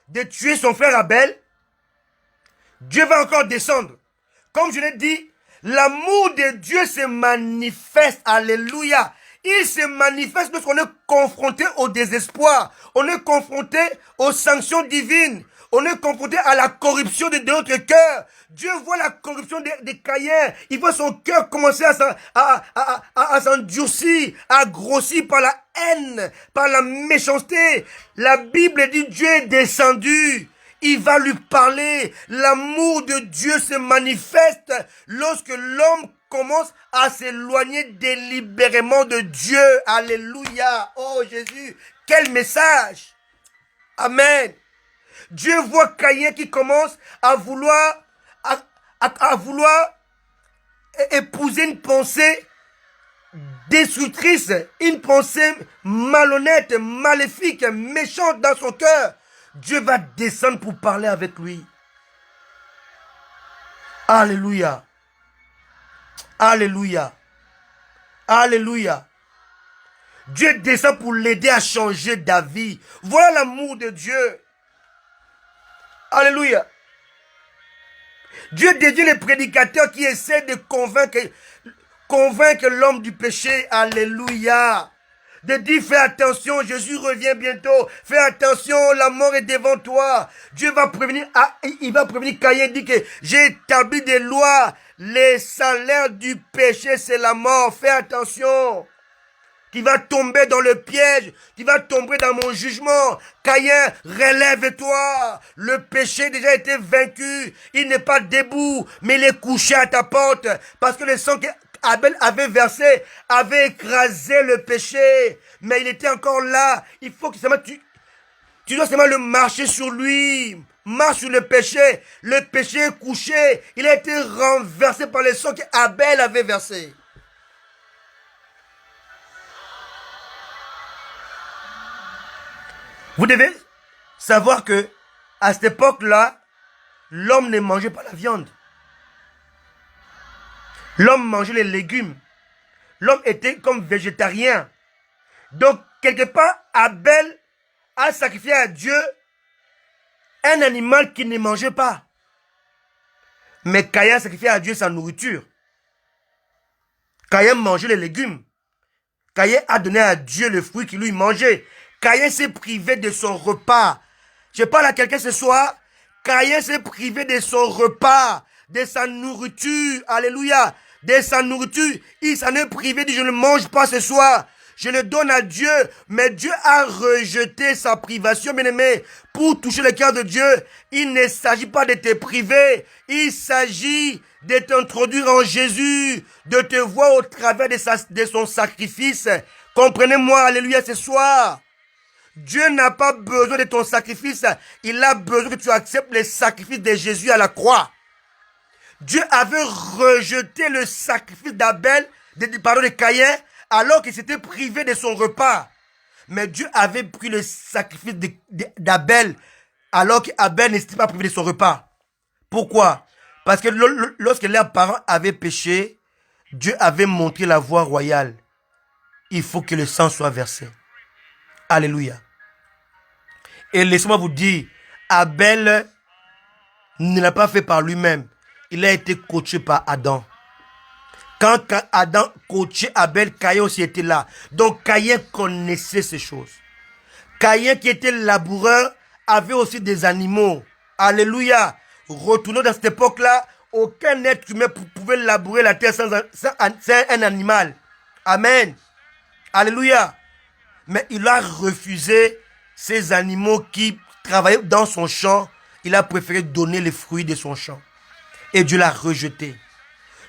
Speaker 1: de tuer son frère Abel, Dieu va encore descendre. Comme je l'ai dit, l'amour de Dieu se manifeste. Alléluia. Il se manifeste lorsqu'on est confronté au désespoir. On est confronté aux sanctions divines. On est confronté à la corruption de notre cœur. Dieu voit la corruption de Caïn. Il voit son cœur commencer à s'endurcir, à grossir par la haine, par la méchanceté. La Bible dit Dieu est descendu. Il va lui parler. L'amour de Dieu se manifeste lorsque l'homme commence à s'éloigner délibérément de Dieu. Alléluia. Oh Jésus, quel message. Amen. Dieu voit Caïn qui commence à vouloir épouser une pensée destructrice, une pensée malhonnête, maléfique, méchante dans son cœur. Dieu va descendre pour parler avec lui. Alléluia. Alléluia. Alléluia. Dieu descend pour l'aider à changer d'avis. Voilà l'amour de Dieu. Alléluia. Dieu dédie les prédicateurs qui essaient de convaincre l'homme du péché. Alléluia. De dire fais attention, Jésus revient bientôt. Fais attention, la mort est devant toi. Dieu va prévenir, il va prévenir Caïn, dit que j'ai établi des lois. Les salaires du péché, c'est la mort. Fais attention. Tu vas tomber dans le piège. Tu vas tomber dans mon jugement. Caïn, relève-toi. Le péché a déjà été vaincu. Il n'est pas debout, mais il est couché à ta porte. Parce que le sang qu'Abel avait versé avait écrasé le péché. Mais il était encore là. Il faut que tu dois seulement le marcher sur lui. Marche sur le péché. Le péché est couché. Il a été renversé par le sang qu'Abel avait versé. Vous devez savoir que à cette époque-là, l'homme ne mangeait pas la viande. L'homme mangeait les légumes. L'homme était comme végétarien. Donc, quelque part, Abel a sacrifié à Dieu un animal qu'il ne mangeait pas. Mais Caïn a sacrifié à Dieu sa nourriture. Caïn mangeait les légumes. Caïn a donné à Dieu le fruit qu'il lui mangeait. Caïn s'est privé de son repas. Je parle à quelqu'un ce soir. Caïn s'est privé de son repas, de sa nourriture. Alléluia. De sa nourriture. Il s'en est privé, dit je ne mange pas ce soir. Je le donne à Dieu. Mais Dieu a rejeté sa privation, bien-aimé. Pour toucher le cœur de Dieu, il ne s'agit pas de te priver. Il s'agit de t'introduire en Jésus, de te voir au travers de son sacrifice. Comprenez-moi, alléluia, ce soir. Dieu n'a pas besoin de ton sacrifice. Il a besoin que tu acceptes le sacrifice de Jésus à la croix. Dieu avait rejeté le sacrifice de Caïn, alors qu'il s'était privé de son repas. Mais Dieu avait pris le sacrifice d'Abel, alors qu'Abel n'était pas privé de son repas. Pourquoi? Parce que lorsque leurs parents avaient péché, Dieu avait montré la voie royale. Il faut que le sang soit versé. Alléluia. Et laissez-moi vous dire, Abel ne l'a pas fait par lui-même. Il a été coaché par Adam. Quand Adam coachait Abel, Caïn aussi était là. Donc Caïn connaissait ces choses. Caïn qui était laboureur avait aussi des animaux. Alléluia. Retournons dans cette époque-là, aucun être humain pouvait labourer la terre sans un animal. Amen. Alléluia. Mais il a refusé ces animaux qui travaillaient dans son champ. Il a préféré donner les fruits de son champ. Et Dieu l'a rejeté.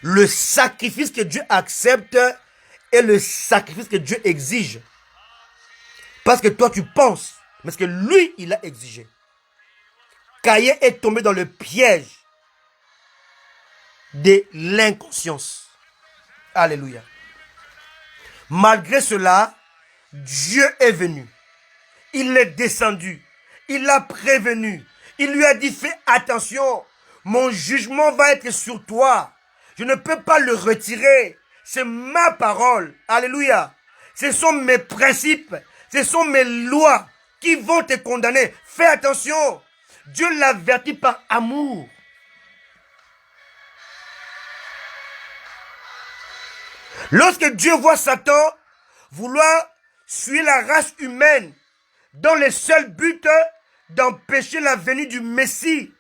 Speaker 1: Le sacrifice que Dieu accepte est le sacrifice que Dieu exige. Parce que toi tu penses, mais ce que lui il a exigé. Caïn est tombé dans le piège de l'inconscience. Alléluia. Malgré cela, Dieu est venu. Il est descendu. Il l'a prévenu. Il lui a dit, fais attention. Mon jugement va être sur toi. Je ne peux pas le retirer. C'est ma parole. Alléluia. Ce sont mes principes. Ce sont mes lois qui vont te condamner. Fais attention. Dieu l'avertit par amour. Lorsque Dieu voit Satan vouloir suivre la race humaine dans le seul but d'empêcher la venue du Messie,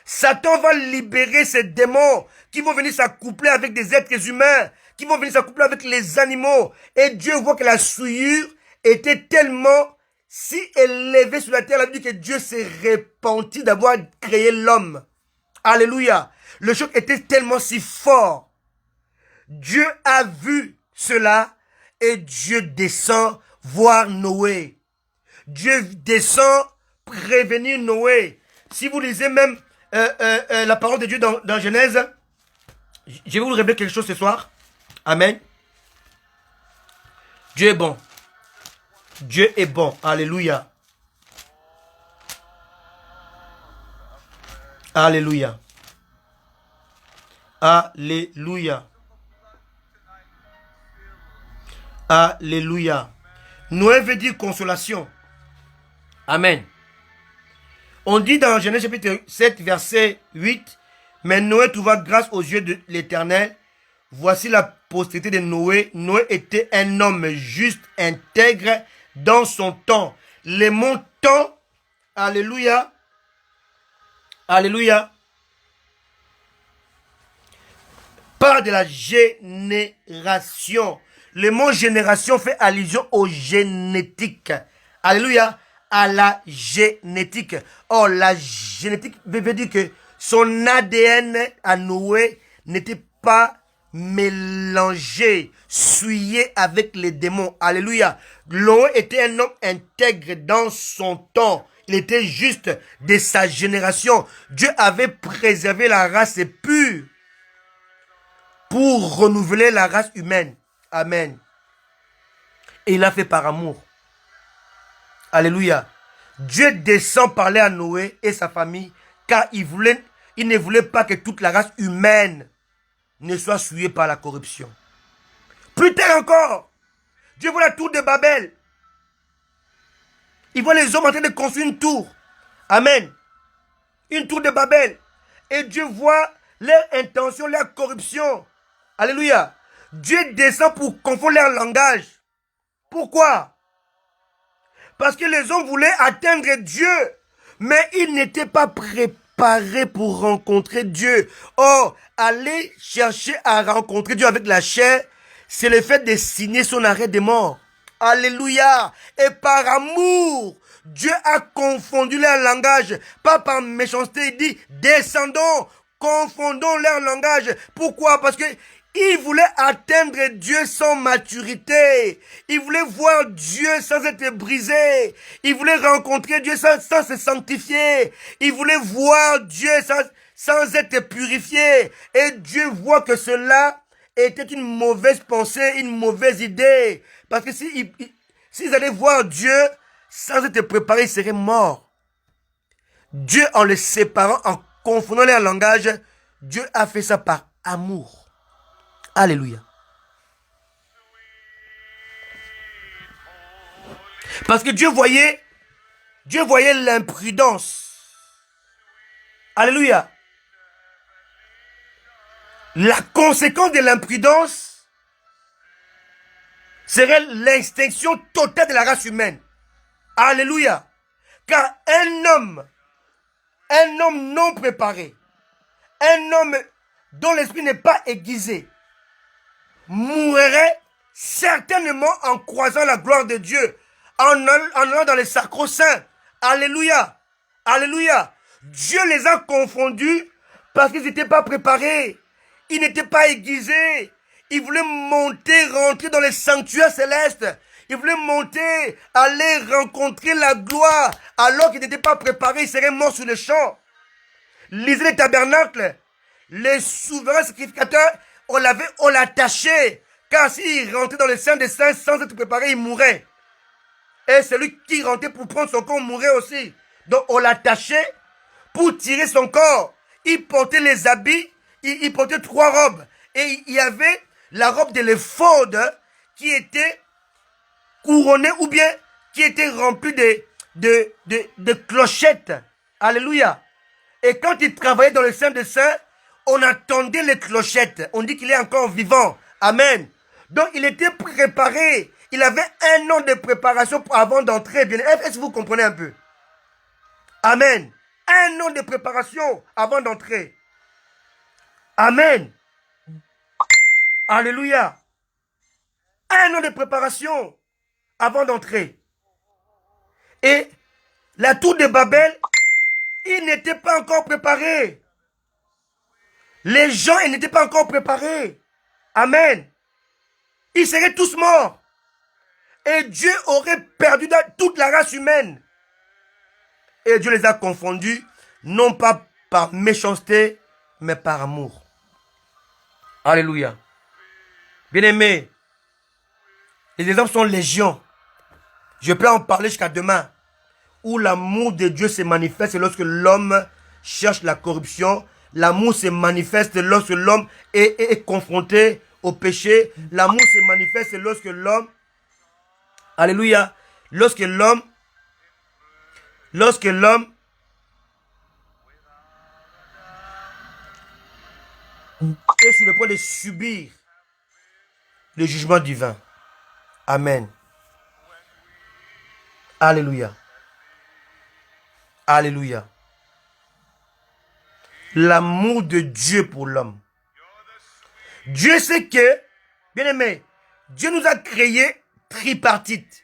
Speaker 1: Satan va libérer ces démons qui vont venir s'accoupler avec des êtres humains, qui vont venir s'accoupler avec les animaux. Et Dieu voit que la souillure était tellement si élevée sur la terre. La Bible dit que Dieu s'est repenti d'avoir créé l'homme. Alléluia. Le choc était tellement si fort. Dieu a vu cela et Dieu descend voir Noé. Dieu descend prévenir Noé. Si vous lisez même la parole de Dieu dans Genèse, je vais vous révéler quelque chose ce soir. Amen. Dieu est bon. Dieu est bon. Alléluia. Alléluia. Alléluia. Alléluia. Noé veut dire consolation. Amen. On dit dans Genèse chapitre 7, verset 8, mais Noé trouva grâce aux yeux de l'Éternel. Voici la postérité de Noé. Noé était un homme juste, intègre dans son temps. Les mots temps, alléluia, alléluia, parle de la génération. Le mot génération fait allusion aux génétiques. Alléluia. À la génétique. Or, la génétique veut dire que son ADN à Noé n'était pas mélangé, souillé avec les démons. Alléluia. Noé était un homme intègre dans son temps. Il était juste de sa génération. Dieu avait préservé la race pure pour renouveler la race humaine. Amen. Et il l'a fait par amour. Alléluia. Dieu descend parler à Noé et sa famille car il ne voulait pas que toute la race humaine ne soit souillée par la corruption. Plus tard encore, Dieu voit la tour de Babel. Il voit les hommes en train de construire une tour. Amen. Une tour de Babel. Et Dieu voit leur intention, leur corruption. Alléluia. Dieu descend pour confondre leur langage. Pourquoi? Parce que les hommes voulaient atteindre Dieu, mais ils n'étaient pas préparés pour rencontrer Dieu. Or, aller chercher à rencontrer Dieu avec la chair, c'est le fait de signer son arrêt de mort. Alléluia. Et par amour, Dieu a confondu leur langage. Pas par méchanceté, il dit, descendons, confondons leur langage. Pourquoi? Parce que il voulait atteindre Dieu sans maturité. Il voulait voir Dieu sans être brisé. Il voulait rencontrer Dieu sans se sanctifier. Il voulait voir Dieu sans être purifié. Et Dieu voit que cela était une mauvaise pensée, une mauvaise idée. Parce que s'ils allaient voir Dieu sans être préparés, ils seraient morts. Dieu, en les séparant, en confondant leur langage, Dieu a fait ça par amour. Alléluia. Parce que Dieu voyait l'imprudence. Alléluia. La conséquence de l'imprudence serait l'extinction totale de la race humaine. Alléluia. Car un homme non préparé, un homme dont l'esprit n'est pas aiguisé, mourrait certainement en croisant la gloire de Dieu, en allant dans les sacro-saints. Alléluia. Alléluia. Dieu les a confondus parce qu'ils n'étaient pas préparés. Ils n'étaient pas aiguisés. Ils voulaient monter, rentrer dans les sanctuaires célestes. Ils voulaient monter, aller rencontrer la gloire, alors qu'ils n'étaient pas préparés. Ils seraient morts sur le champ. Lisez les tabernacles. Les souverains sacrificateurs, on l'attachait. Car s'il rentrait dans le sein des saints sans être préparé, il mourrait. Et celui qui rentrait pour prendre son corps mourait aussi. Donc on l'attachait pour tirer son corps. il portait les habits, il portait 3 robes. Et il y avait la robe de l'éphod qui était couronnée ou bien qui était remplie de clochettes. Alléluia. Et quand il travaillait dans le Saint des Saints, on attendait les clochettes. On dit qu'il est encore vivant. Amen. Donc il était préparé. Il avait 1 an de préparation avant d'entrer. Est-ce que vous comprenez un peu? Amen. 1 an de préparation avant d'entrer. Amen. Alléluia. 1 an de préparation avant d'entrer. Et la tour de Babel, il n'était pas encore préparé. Les gens, ils n'étaient pas encore préparés. Amen. Ils seraient tous morts. Et Dieu aurait perdu toute la race humaine. Et Dieu les a confondus, non pas par méchanceté, mais par amour. Alléluia. Bien-aimés, les exemples sont légion. Je peux en parler jusqu'à demain. Où l'amour de Dieu se manifeste lorsque l'homme cherche la corruption. L'amour se manifeste lorsque l'homme est confronté au péché. L'amour se manifeste lorsque l'homme... Alléluia. Lorsque l'homme est sur le point de subir le jugement divin. Amen. Alléluia. Alléluia. L'amour de Dieu pour l'homme. Dieu sait que, bien aimé, Dieu nous a créés tripartites.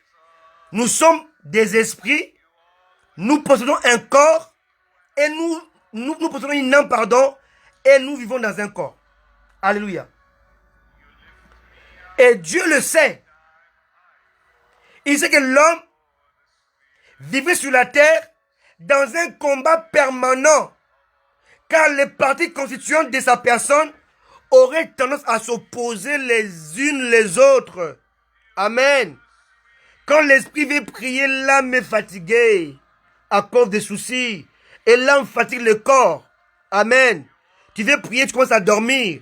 Speaker 1: Nous sommes des esprits, nous possédons un corps, et nous possédons une âme, et nous vivons dans un corps. Alléluia. Et Dieu le sait. Il sait que l'homme vivait sur la terre dans un combat permanent, car les parties constituantes de sa personne auraient tendance à s'opposer les unes les autres. Amen. Quand l'esprit veut prier, l'âme est fatiguée à cause des soucis, et l'âme fatigue le corps. Amen. Tu veux prier, tu commences à dormir.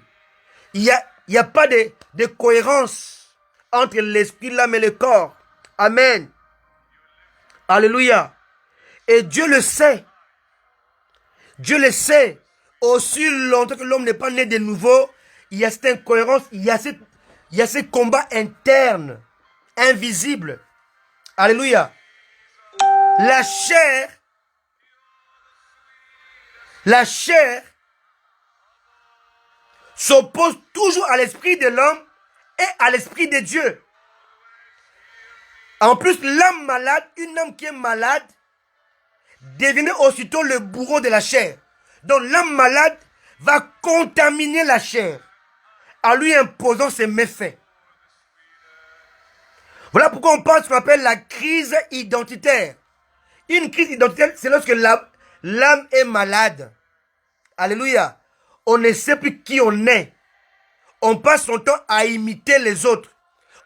Speaker 1: Il y a pas de cohérence entre l'esprit, l'âme et le corps. Amen. Alléluia. Et Dieu le sait. Dieu le sait. Aussi longtemps que l'homme n'est pas né de nouveau, il y a cette incohérence, il y a ce combat interne, invisible. Alléluia. La chair s'oppose toujours à l'esprit de l'homme et à l'esprit de Dieu. En plus, l'âme malade, une âme qui est malade, devenait aussitôt le bourreau de la chair. Donc l'âme malade va contaminer la chair en lui imposant ses méfaits. Voilà pourquoi on parle de ce qu'on appelle la crise identitaire. Une crise identitaire, c'est lorsque l'âme est malade. Alléluia. On ne sait plus qui on est. On passe son temps à imiter les autres.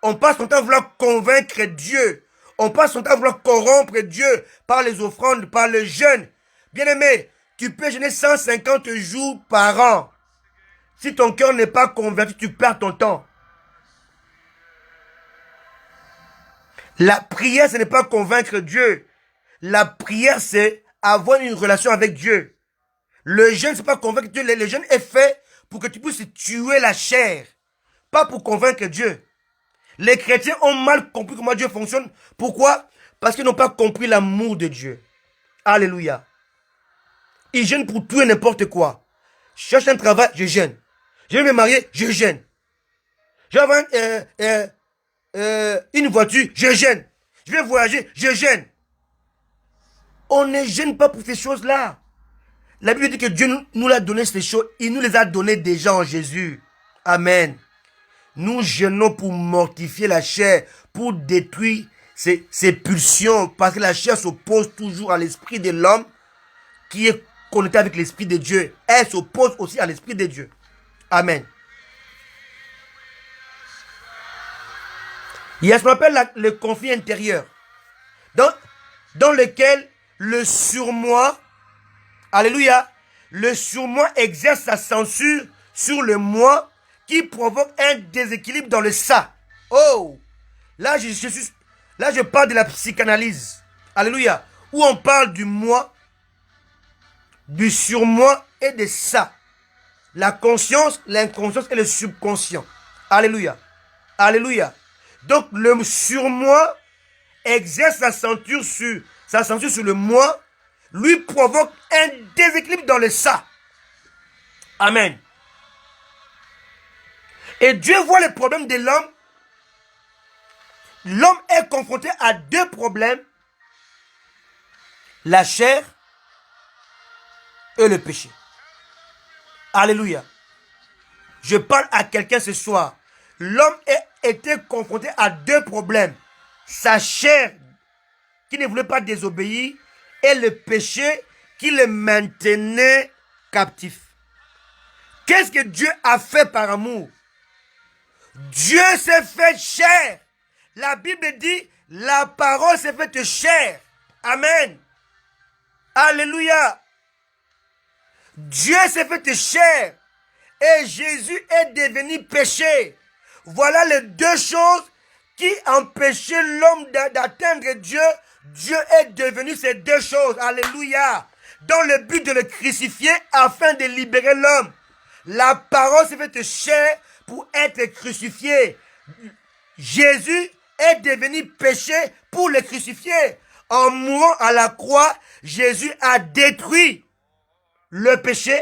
Speaker 1: On passe son temps à vouloir convaincre Dieu. On passe son temps à vouloir corrompre Dieu par les offrandes, par le jeûne. Bien-aimé, tu peux jeûner 150 jours par an. Si ton cœur n'est pas converti, tu perds ton temps. La prière, ce n'est pas convaincre Dieu. La prière, c'est avoir une relation avec Dieu. Le jeûne, ce n'est pas convaincre Dieu. Le jeûne est fait pour que tu puisses tuer la chair, pas pour convaincre Dieu. Les chrétiens ont mal compris comment Dieu fonctionne. Pourquoi? Parce qu'ils n'ont pas compris l'amour de Dieu. Alléluia. Ils jeûnent pour tout et n'importe quoi. Je cherche un travail, je jeûne. Je vais me marier, je jeûne. Je vais avoir une voiture, je jeûne. Je vais voyager, je jeûne. On ne jeûne pas pour ces choses-là. La Bible dit que Dieu nous a donné ces choses. Il nous les a données déjà en Jésus. Amen. Nous jeûnons pour mortifier la chair, pour détruire ses pulsions, parce que la chair s'oppose toujours à l'esprit de l'homme qui est connecté avec l'esprit de Dieu. Elle s'oppose aussi à l'esprit de Dieu. Amen. Il y a ce qu'on appelle le conflit intérieur, dans lequel le surmoi, alléluia, le surmoi exerce sa censure sur le moi qui provoque un déséquilibre dans le ça. Oh, là je parle de la psychanalyse. Alléluia. Où on parle du moi, du surmoi et de ça. La conscience, l'inconscience et le subconscient. Alléluia. Alléluia. Donc le surmoi exerce sa censure sur le moi, lui provoque un déséquilibre dans le ça. Amen. Et Dieu voit les problèmes de l'homme. L'homme est confronté à deux problèmes. La chair et le péché. Alléluia. Je parle à quelqu'un ce soir. L'homme était confronté à deux problèmes. Sa chair qui ne voulait pas désobéir et le péché qui le maintenait captif. Qu'est-ce que Dieu a fait par amour? Dieu s'est fait chair. La Bible dit, la parole s'est faite chair. Amen. Alléluia. Dieu s'est fait chair. Et Jésus est devenu péché. Voilà les deux choses qui empêchaient l'homme d'atteindre Dieu. Dieu est devenu ces deux choses. Alléluia. Dans le but de le crucifier afin de libérer l'homme. La parole s'est faite chair pour être crucifié. Jésus est devenu péché pour le crucifier. En mourant à la croix, Jésus a détruit le péché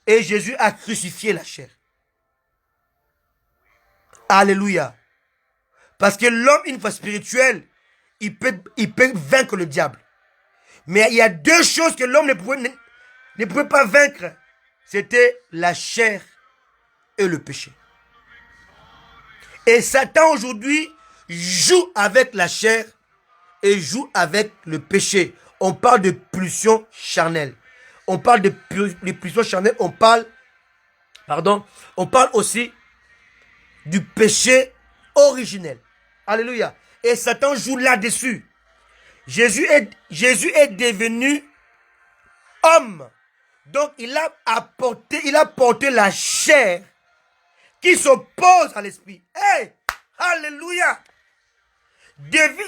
Speaker 1: et Jésus a crucifié la chair. Alléluia. Parce que l'homme, une fois spirituel, il peut vaincre le diable. Mais il y a deux choses que l'homme ne pouvait pas vaincre. C'était la chair et le péché. Et Satan aujourd'hui joue avec la chair et joue avec le péché. On parle de pulsion charnelle. On parle de pulsion charnelle. On parle aussi du péché originel. Alléluia. Et Satan joue là-dessus. Jésus est devenu homme. Donc il a porté la chair qui s'oppose à l'esprit. Hey! Alléluia!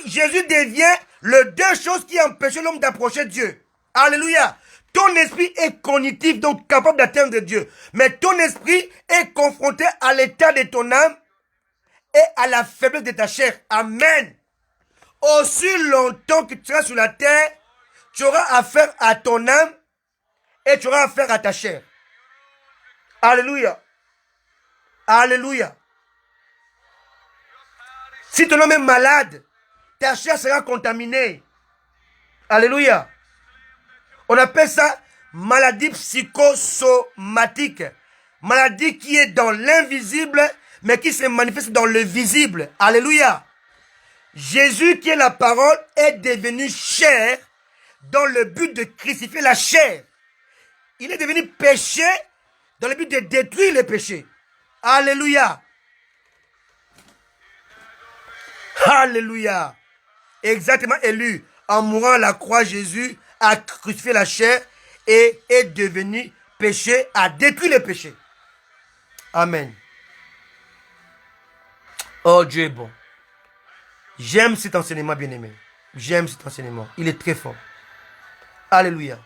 Speaker 1: Jésus devient les deux choses qui empêchaient l'homme d'approcher Dieu. Alléluia! Ton esprit est cognitif, donc capable d'atteindre Dieu. Mais ton esprit est confronté à l'état de ton âme et à la faiblesse de ta chair. Amen. Aussi longtemps que tu seras sur la terre, tu auras affaire à ton âme et tu auras affaire à ta chair. Alléluia. Alléluia. Si ton homme est malade, ta chair sera contaminée. Alléluia. On appelle ça maladie psychosomatique. Maladie qui est dans l'invisible, mais qui se manifeste dans le visible. Alléluia. Jésus, qui est la parole, est devenu chair dans le but de crucifier la chair. Il est devenu péché dans le but de détruire le péché. Alléluia. Alléluia. Exactement élu. En mourant à la croix, Jésus a crucifié la chair et est devenu péché, a détruit le péché. Amen. Oh, Dieu est bon. J'aime cet enseignement, bien-aimé. J'aime cet enseignement. Il est très fort. Alléluia.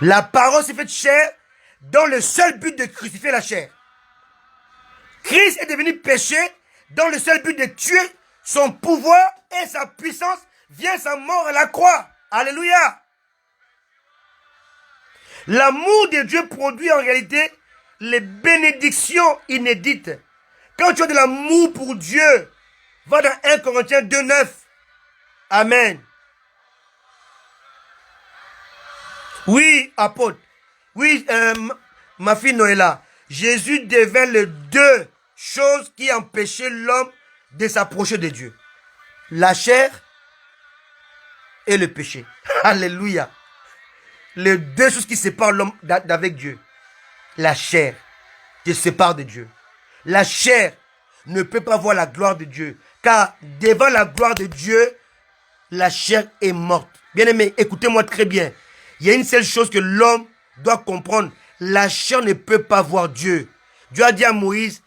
Speaker 1: La parole s'est faite chair dans le seul but de crucifier la chair. Christ est devenu péché dans le seul but de tuer son pouvoir et sa puissance via sa mort à la croix. Alléluia. L'amour de Dieu produit en réalité les bénédictions inédites. Quand tu as de l'amour pour Dieu, va dans 1 Corinthiens 2,9. Amen. Oui, apôtre. Oui, ma fille Noëlla. Jésus devint les deux choses qui empêchaient l'homme de s'approcher de Dieu. La chair et le péché. Alléluia. Les deux choses qui séparent l'homme d'avec Dieu. La chair te sépare de Dieu. La chair ne peut pas voir la gloire de Dieu. Car devant la gloire de Dieu, la chair est morte. Bien-aimé, écoutez-moi très bien. Il y a une seule chose que l'homme doit comprendre. La chair ne peut pas voir Dieu. Dieu a dit à Moïse,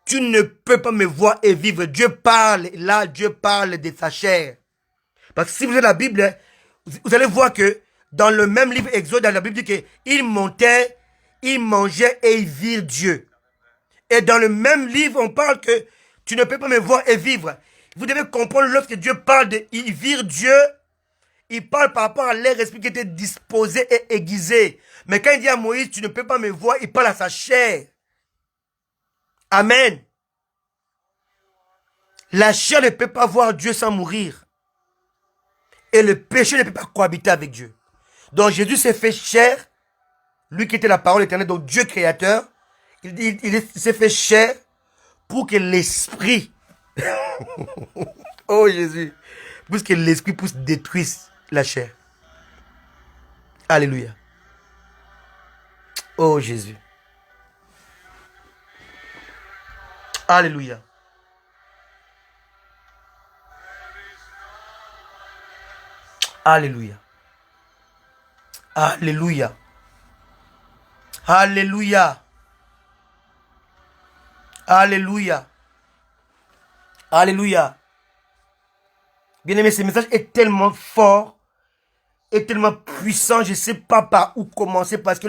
Speaker 1: tu ne peux pas me voir et vivre. Dieu parle, là, Dieu parle de sa chair. Parce que si vous avez la Bible, vous allez voir que dans le même livre Exode, dans la Bible dit qu'il montait, il mangeait et il vit Dieu. Et dans le même livre, on parle que tu ne peux pas me voir et vivre. Vous devez comprendre lorsque Dieu parle de il vire Dieu, il parle par rapport à l'air esprit qui était disposé et aiguisé. Mais quand il dit à Moïse, tu ne peux pas me voir, il parle à sa chair. Amen. La chair ne peut pas voir Dieu sans mourir. Et le péché ne peut pas cohabiter avec Dieu. Donc Jésus s'est fait chair, lui qui était la parole éternelle, donc Dieu créateur, il s'est fait chair pour que l'esprit, oh Jésus, pour que l'esprit puisse détruire la chair. Alléluia. Oh Jésus. Alléluia. Alléluia. Alléluia. Alléluia. Alléluia. Alléluia. Bien-aimé, ce message est tellement fort, est tellement puissant, je ne sais pas par où commencer parce que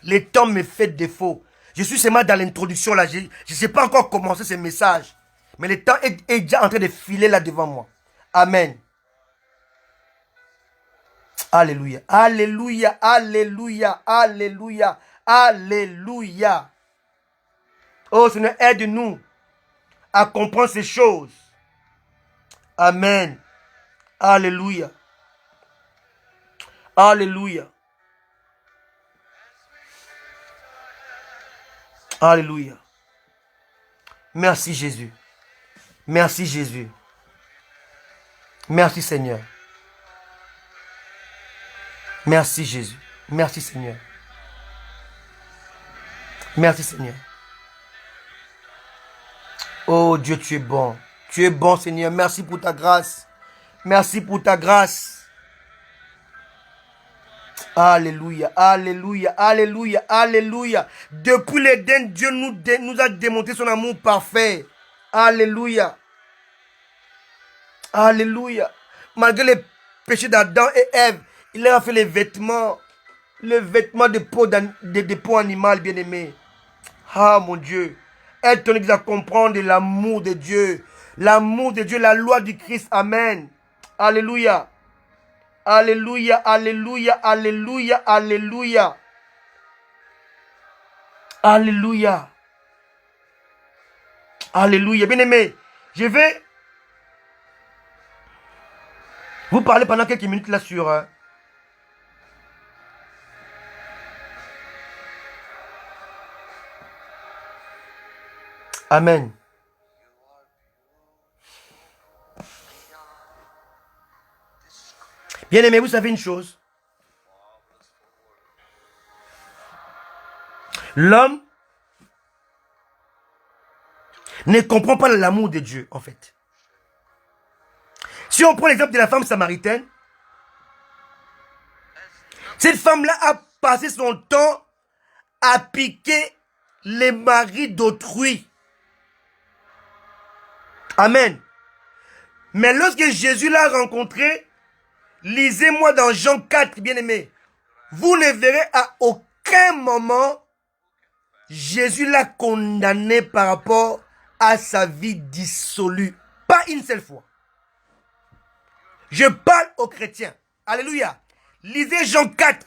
Speaker 1: les temps me fait défaut. Je suis seulement dans l'introduction là, je ne sais pas encore commencer ce message. Mais le temps est déjà en train de filer là devant moi. Amen. Alléluia. Alléluia. Alléluia. Alléluia. Alléluia. Oh Seigneur, aide-nous à comprendre ces choses. Amen. Alléluia. Alléluia. Alléluia. Merci Jésus. Merci Jésus. Merci Seigneur. Merci Jésus. Merci Seigneur. Merci Seigneur. Oh Dieu, tu es bon. Tu es bon Seigneur. Merci pour ta grâce. Merci pour ta grâce. Alléluia, alléluia, alléluia, alléluia. Depuis l'Éden, Dieu nous a démontré son amour parfait. Alléluia. Alléluia. Malgré les péchés d'Adam et Ève, il leur a fait les vêtements de peau animale, bien-aimé. Ah mon Dieu. Aide-nous à comprendre l'amour de Dieu. L'amour de Dieu, la loi du Christ. Amen. Alléluia. Alléluia, alléluia, alléluia, alléluia. Alléluia. Alléluia. Bien-aimé, je vais vous parler pendant quelques minutes là sur... Amen. Bien-aimé, vous savez une chose. L'homme ne comprend pas l'amour de Dieu, en fait. Si on prend l'exemple de la femme samaritaine, cette femme-là a passé son temps à piquer les maris d'autrui. Amen. Mais lorsque Jésus l'a rencontré, lisez-moi dans Jean 4, bien-aimé, vous ne verrez à aucun moment Jésus l'a condamné par rapport à sa vie dissolue. Pas une seule fois. Je parle aux chrétiens. Alléluia. Lisez Jean 4.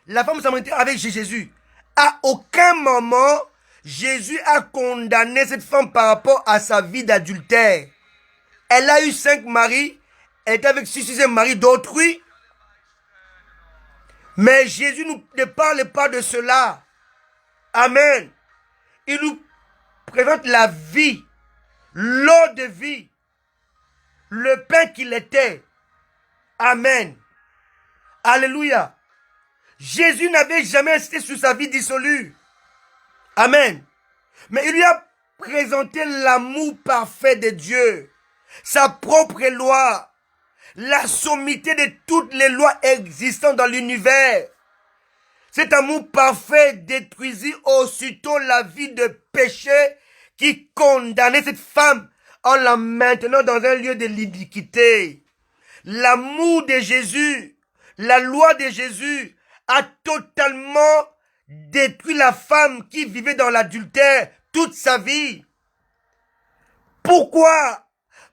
Speaker 1: La femme samaritaine avec Jésus. À aucun moment, Jésus a condamné cette femme par rapport à sa vie d'adultère. Elle a eu 5 maris. Elle était avec 6e mari d'autrui. Mais Jésus ne parle pas de cela. Amen. Il nous présente la vie, l'eau de vie, le pain qu'il était. Amen. Alléluia. Jésus n'avait jamais insisté sur sa vie dissolue. Amen. Mais il lui a présenté l'amour parfait de Dieu, sa propre loi, la sommité de toutes les lois existantes dans l'univers. Cet amour parfait détruisit aussitôt la vie de péché qui condamnait cette femme en la maintenant dans un lieu de l'iniquité. L'amour de Jésus, la loi de Jésus a totalement détruit la femme qui vivait dans l'adultère toute sa vie. Pourquoi?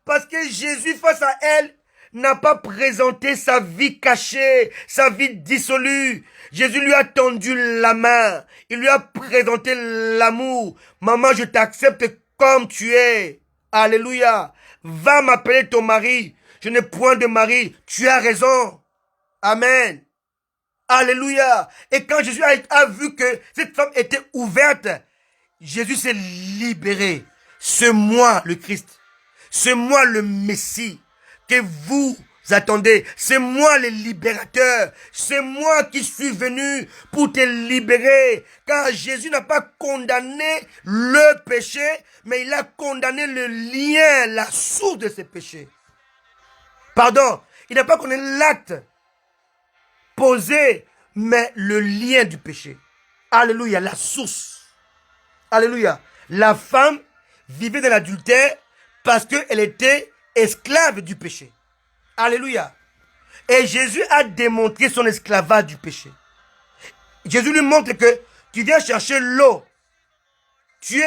Speaker 1: Parce que Jésus, face à elle, n'a pas présenté sa vie cachée, sa vie dissolue. Jésus lui a tendu la main. Il lui a présenté l'amour. Maman, je t'accepte comme tu es. Alléluia. Va m'appeler ton mari. Je n'ai point de mari. Tu as raison. Amen. Alléluia. Et quand Jésus a vu que cette femme était ouverte, Jésus s'est libéré. C'est moi le Christ. C'est moi le Messie que vous attendez. C'est moi le libérateur. C'est moi qui suis venu pour te libérer. Car Jésus n'a pas condamné le péché, mais il a condamné le lien, la source de ce péché. Pardon, il n'a pas condamné l'acte posé, mais le lien du péché. Alléluia, la source. Alléluia. La femme vivait dans l'adultère parce qu'elle était esclave du péché. Alléluia. Et Jésus a démontré son esclavage du péché. Jésus lui montre que tu viens chercher l'eau. Tu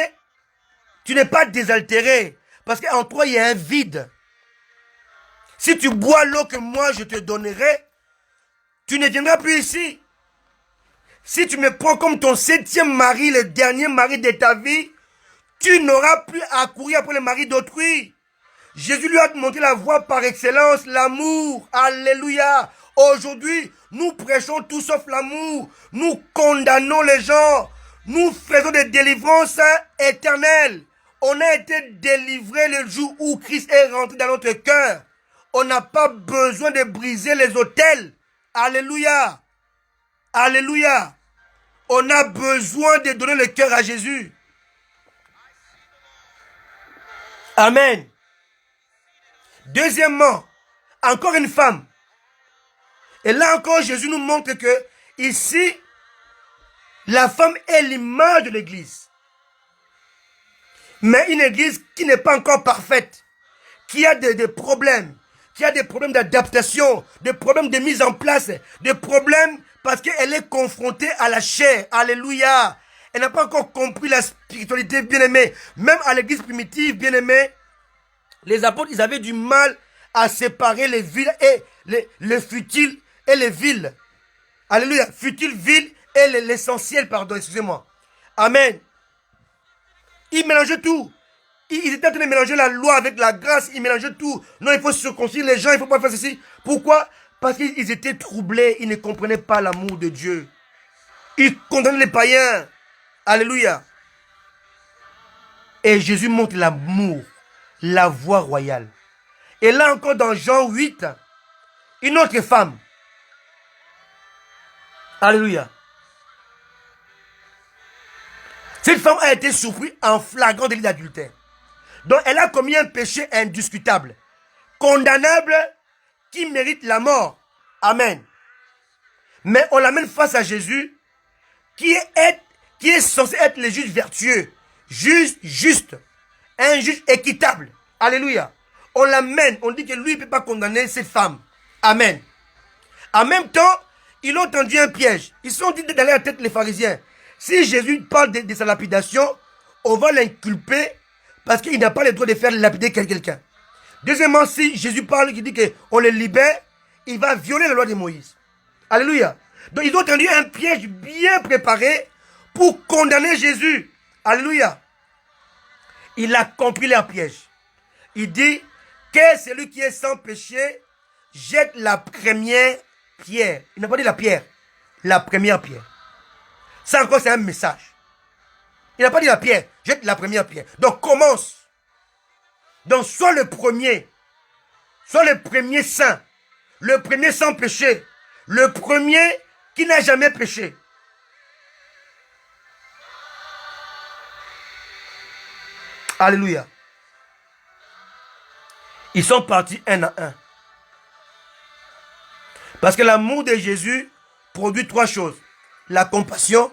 Speaker 1: n'es pas désaltéré parce qu'en toi il y a un vide. Si tu bois l'eau que moi je te donnerai, tu ne viendras plus ici. Si tu me prends comme ton 7e mari, le dernier mari de ta vie, tu n'auras plus à courir après le mari d'autrui. Jésus lui a montré la voie par excellence, l'amour. Alléluia. Aujourd'hui, nous prêchons tout sauf l'amour. Nous condamnons les gens. Nous faisons des délivrances éternelles. On a été délivrés le jour où Christ est rentré dans notre cœur. On n'a pas besoin de briser les autels. Alléluia. Alléluia. On a besoin de donner le cœur à Jésus. Amen. Deuxièmement, encore une femme. Et là encore, Jésus nous montre que ici, la femme est l'image de l'église. Mais une église qui n'est pas encore parfaite, qui a des problèmes, qui a des problèmes d'adaptation, des problèmes de mise en place, des problèmes parce qu'elle est confrontée à la chair. Alléluia. Elle n'a pas encore compris la spiritualité, bien-aimée. Même à l'église primitive, bien-aimée, les apôtres, ils avaient du mal à séparer les villes et les futiles et les villes. Alléluia. Futiles, villes et l'essentiel, pardon, excusez-moi. Amen. Ils mélangeaient tout. Ils étaient en train de mélanger la loi avec la grâce. Ils mélangeaient tout. Non, il faut circoncire les gens, il ne faut pas faire ceci. Pourquoi? Parce qu'ils étaient troublés. Ils ne comprenaient pas l'amour de Dieu. Ils condamnaient les païens. Alléluia. Et Jésus montre l'amour, la voie royale. Et là encore dans Jean 8, une autre femme. Alléluia. Cette femme a été surprise en flagrant délit d'adultère. Donc elle a commis un péché indiscutable, condamnable, qui mérite la mort. Amen. Mais on l'amène face à Jésus, qui est censé être le juge vertueux, juste, un juge équitable. Alléluia. On l'amène, on dit que lui ne peut pas condamner cette femme. Amen. En même temps, ils ont tendu un piège. Ils se sont dit d'aller à la tête les pharisiens. Si Jésus parle de sa lapidation, on va l'inculper parce qu'il n'a pas le droit de faire lapider quelqu'un. Deuxièmement, si Jésus parle, qui dit qu'on le libère, il va violer la loi de Moïse. Alléluia. Donc ils ont tendu un piège bien préparé pour condamner Jésus. Alléluia. Il a compris leur piège. Il dit que celui qui est sans péché jette la première pierre. Il n'a pas dit la pierre. La première pierre. Ça encore c'est un message. Il n'a pas dit la pierre. Jette la première pierre. Donc commence. Donc sois le premier. Sois le premier saint. Le premier sans péché. Le premier qui n'a jamais péché. Alléluia. Ils sont partis un à un. Parce que l'amour de Jésus produit 3 choses. La compassion,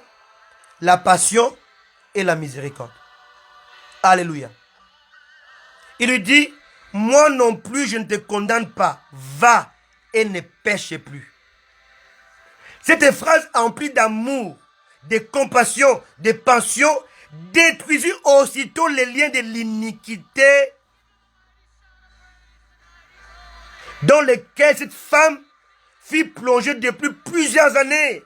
Speaker 1: la passion et la miséricorde. Alléluia. Il lui dit, moi non plus je ne te condamne pas. Va et ne pêche plus. Cette phrase emplie d'amour, de compassion, de passion, détruisit aussitôt les liens de l'iniquité dans lesquels cette femme fut plongée depuis plusieurs années.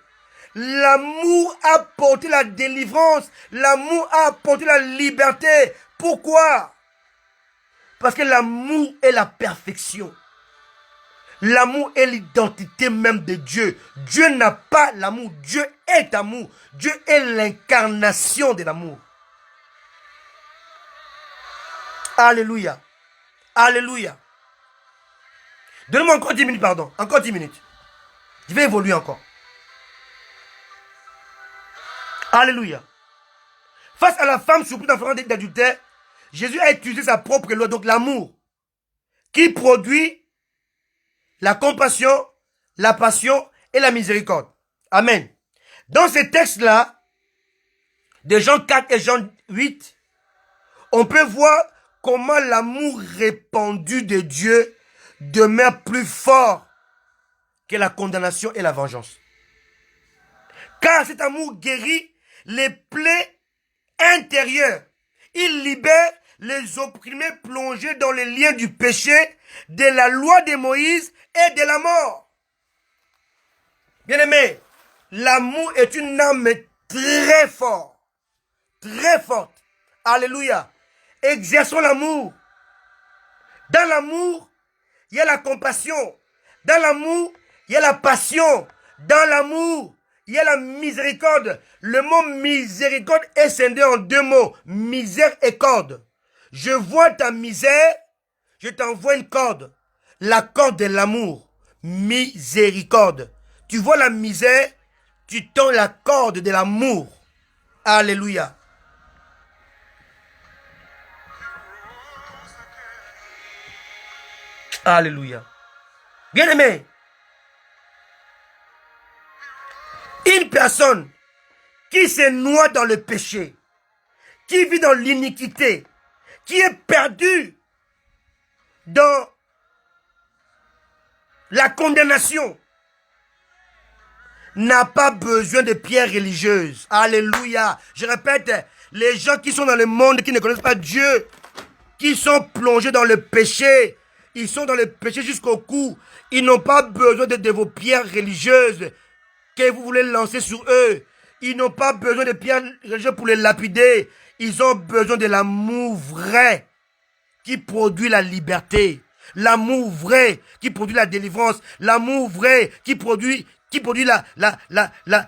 Speaker 1: L'amour a apporté la délivrance. L'amour a apporté la liberté. Pourquoi? Parce que l'amour est la perfection. L'amour est l'identité même de Dieu. Dieu n'a pas l'amour. Dieu est amour. Dieu est l'incarnation de l'amour. Alléluia. Alléluia. Donnez-moi encore 10 minutes, pardon. Encore 10 minutes. Je vais évoluer encore. Alléluia. Face à la femme surprise en faisant d'adultère, Jésus a utilisé sa propre loi, donc l'amour, qui produit la compassion, la passion et la miséricorde. Amen. Dans ces textes-là, de Jean 4 et Jean 8, on peut voir comment l'amour répandu de Dieu demeure plus fort que la condamnation et la vengeance. Car cet amour guérit les plaies intérieures. Il libère les opprimés plongés dans les liens du péché, de la loi de Moïse et de la mort. Bien-aimés, l'amour est une âme très forte. Très forte. Alléluia. Exerçons l'amour. Dans l'amour, il y a la compassion. Dans l'amour, il y a la passion. Dans l'amour, il y a la miséricorde. Le mot miséricorde est scindé en 2 mots. Misère et corde. Je vois ta misère, je t'envoie une corde. La corde de l'amour. Miséricorde. Tu vois la misère, tu tends la corde de l'amour. Alléluia. Alléluia. Bien-aimé, une personne qui se noie dans le péché, qui vit dans l'iniquité, qui est perdue dans la condamnation, n'a pas besoin de pierres religieuses. Alléluia. Je répète, les gens qui sont dans le monde, qui ne connaissent pas Dieu, qui sont plongés dans le péché, ils sont dans le péché jusqu'au cou. Ils n'ont pas besoin de vos pierres religieuses que vous voulez lancer sur eux. Ils n'ont pas besoin de pierres religieuses pour les lapider. Ils ont besoin de l'amour vrai qui produit la liberté. L'amour vrai qui produit la délivrance. L'amour vrai qui produit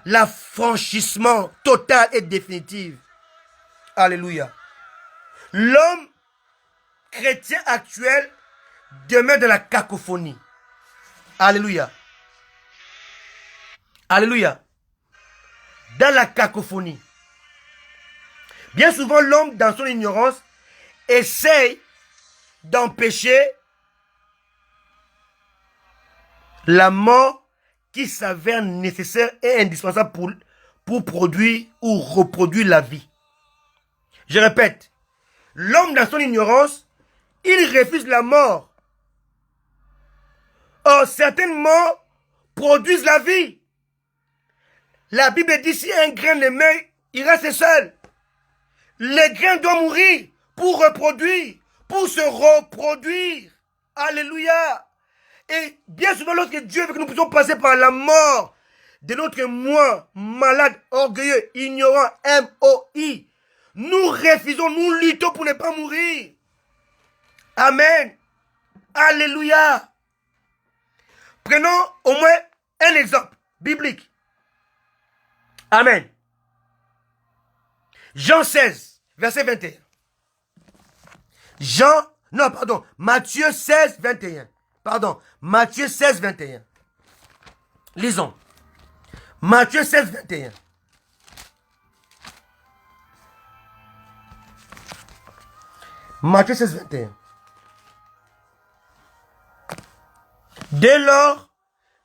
Speaker 1: l'affranchissement total et définitif. Alléluia. L'homme chrétien actuel demeure dans la cacophonie. Alléluia. Alléluia. Dans la cacophonie. Bien souvent, l'homme, dans son ignorance, essaye d'empêcher la mort qui s'avère nécessaire et indispensable pour produire ou reproduire la vie. Je répète, l'homme, dans son ignorance, il refuse la mort. Or, certaines morts produisent la vie. La Bible dit, si un grain ne meurt, il reste seul. Le grain doit mourir pour reproduire, pour se reproduire. Alléluia. Et bien souvent, lorsque Dieu veut que nous puissions passer par la mort de notre moi, malade, orgueilleux, ignorant, M-O-I, nous refusons, nous luttons pour ne pas mourir. Amen. Alléluia. Prenons au moins un exemple biblique. Amen. Jean 16, verset 21. Matthieu 16, 21. Matthieu 16, 21. Lisons. Matthieu 16, 21. Matthieu 16, 21. Dès lors,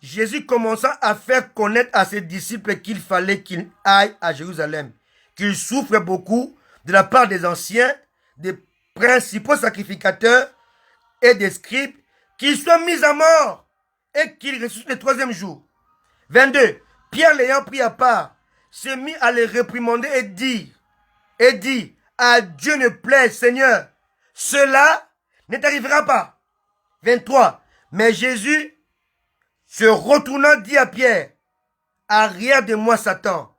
Speaker 1: Jésus commença à faire connaître à ses disciples qu'il fallait qu'ils aillent à Jérusalem, qu'ils souffrent beaucoup de la part des anciens, des principaux sacrificateurs et des scribes, qu'ils soient mis à mort et qu'ils ressuscitent le troisième jour. 22. Pierre l'ayant pris à part, se mit à les réprimander et dit, à Dieu ne plaise, Seigneur, cela ne t'arrivera pas. 23. Mais Jésus, se retournant, dit à Pierre, arrière de moi, Satan,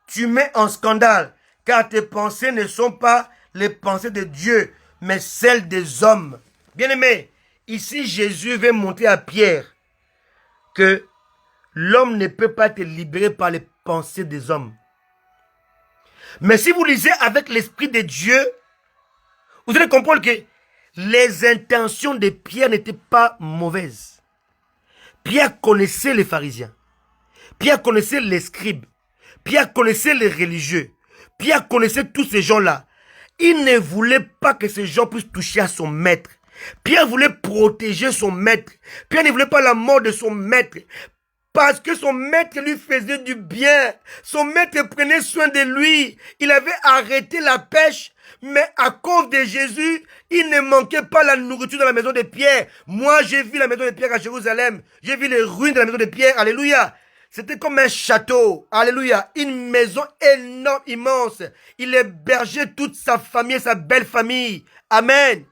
Speaker 1: tu mets en scandale, car tes pensées ne sont pas les pensées de Dieu, mais celles des hommes. Bien-aimé, ici Jésus veut montrer à Pierre que l'homme ne peut pas être libéré par les pensées des hommes. Mais si vous lisez avec l'Esprit de Dieu, vous allez comprendre que les intentions de Pierre n'étaient pas mauvaises. Pierre connaissait les pharisiens. Pierre connaissait les scribes. Pierre connaissait les religieux. Pierre connaissait tous ces gens-là. Il ne voulait pas que ces gens puissent toucher à son maître. Pierre voulait protéger son maître. Pierre ne voulait pas la mort de son maître. Parce que son maître lui faisait du bien. Son maître prenait soin de lui. Il avait arrêté la pêche. Mais à cause de Jésus, il ne manquait pas la nourriture dans la maison de Pierre. Moi, j'ai vu la maison de Pierre à Jérusalem. J'ai vu les ruines de la maison de Pierre. Alléluia. C'était comme un château. Alléluia. Une maison énorme, immense. Il hébergeait toute sa famille, sa belle famille. Amen.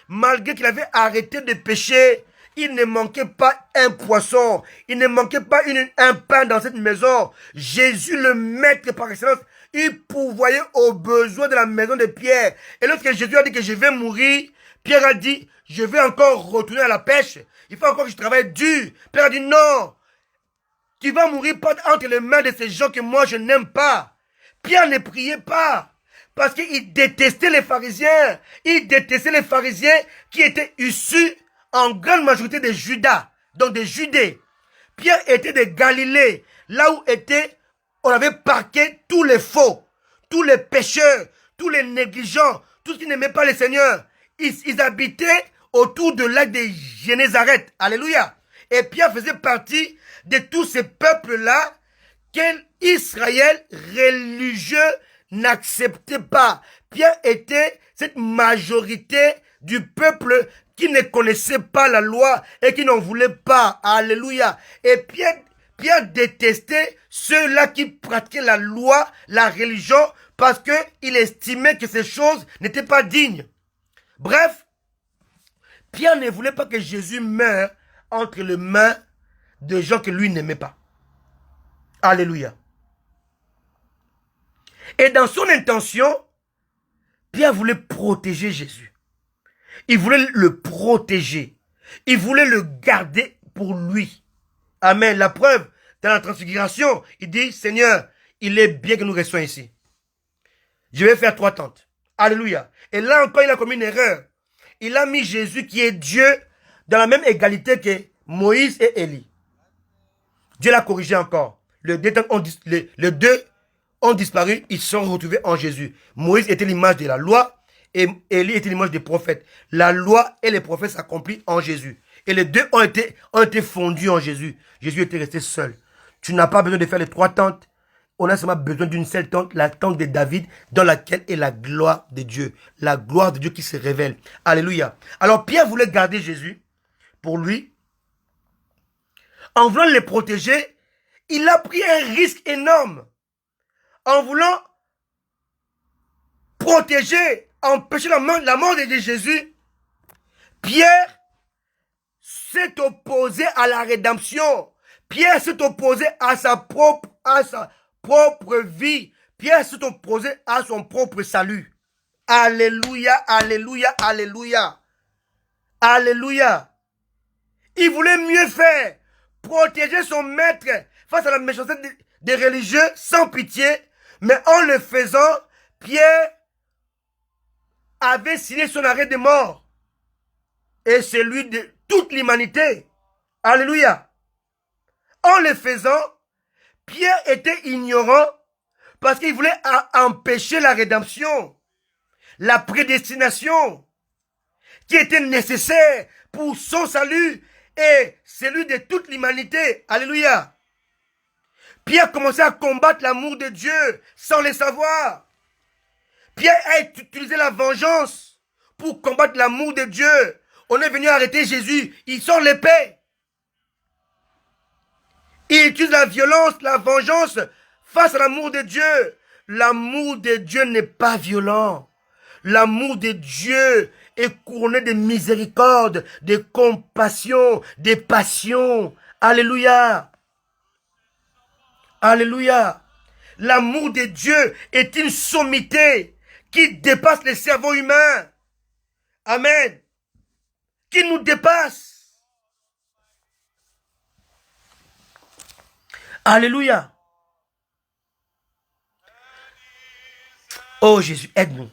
Speaker 1: Malgré qu'il avait arrêté de pécher, il ne manquait pas un poisson. Il ne manquait pas un pain dans cette maison. Jésus, le maître par excellence, il pourvoyait aux besoins de la maison de Pierre. Et lorsque Jésus a dit que je vais mourir, Pierre a dit, je vais encore retourner à la pêche. Il faut encore que je travaille dur. Pierre a dit, non. Tu vas mourir pas entre les mains de ces gens que moi je n'aime pas. Pierre ne priait pas. Parce qu'il détestait les pharisiens. Il détestait les pharisiens qui étaient issus en grande majorité des Judas. Donc des Judées. Pierre était de Galilée. Là où on avait parqué tous les faux, tous les pécheurs, tous les négligents, tous qui n'aimaient pas le Seigneur. Ils habitaient autour de lac de Génézareth. Alléluia. Et Pierre faisait partie de tous ces peuples-là qu'Israël religieux n'acceptait pas. Pierre était cette majorité du peuple qui ne connaissait pas la loi et qui n'en voulait pas. Alléluia. Et Pierre détestait ceux-là qui pratiquaient la loi, la religion, parce qu'il estimait que ces choses n'étaient pas dignes. Bref, Pierre ne voulait pas que Jésus meure entre les mains de gens que lui n'aimait pas. Alléluia. Et dans son intention, Pierre voulait protéger Jésus. Il voulait le protéger. Il voulait le garder pour lui. Amen. La preuve, dans la transfiguration, il dit, Seigneur, il est bien que nous restions ici. Je vais faire 3 tentes. Alléluia. Et là encore, il a commis une erreur. Il a mis Jésus qui est Dieu dans la même égalité que Moïse et Élie. Dieu l'a corrigé encore. Les deux ont disparu, ils sont retrouvés en Jésus. Moïse était l'image de la loi et Élie était l'image des prophètes. La loi et les prophètes s'accomplissent en Jésus. Et les deux ont été fondus en Jésus. Jésus était resté seul. Tu n'as pas besoin de faire les 3 tentes. On a seulement besoin d'une seule tente, la tente de David, dans laquelle est la gloire de Dieu. La gloire de Dieu qui se révèle. Alléluia. Alors Pierre voulait garder Jésus pour lui. En voulant les protéger, il a pris un risque énorme. En voulant protéger, empêcher la mort de Jésus, Pierre s'est opposé à la rédemption. Pierre s'est opposé à sa propre vie. Pierre s'est opposé à son propre salut. Alléluia, alléluia, alléluia. Alléluia. Il voulait mieux faire. Protéger son maître face à la méchanceté des religieux sans pitié. Mais en le faisant, Pierre avait signé son arrêt de mort. Et celui de toute l'humanité. Alléluia. En le faisant, Pierre était ignorant parce qu'il voulait empêcher la rédemption, la prédestination qui était nécessaire pour son salut est celui de toute l'humanité. Alléluia. Pierre a commencé à combattre l'amour de Dieu sans le savoir. Pierre a utilisé la vengeance pour combattre l'amour de Dieu. On est venu arrêter Jésus. Il sort l'épée. Il utilise la violence, la vengeance face à l'amour de Dieu. L'amour de Dieu n'est pas violent. L'amour de Dieu est couronné de miséricorde, de compassion, de passion. Alléluia. Alléluia. L'amour de Dieu est une sommité qui dépasse le cerveau humain. Amen. Qui nous dépasse. Alléluia. Oh Jésus, aide-nous.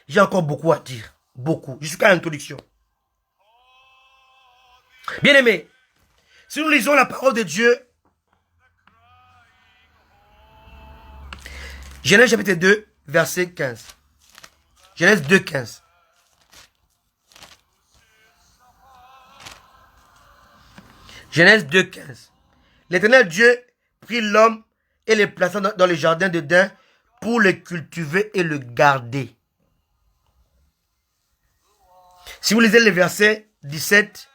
Speaker 1: J'ai encore beaucoup à dire. Beaucoup. Jusqu'à l'introduction. Bien-aimés, si nous lisons la parole de Dieu, Genèse chapitre 2, verset 15. Genèse 2, 15. Genèse 2, 15. L'Éternel Dieu prit l'homme et le plaça dans le jardin d'Éden pour le cultiver et le garder. Si vous lisez le verset 17,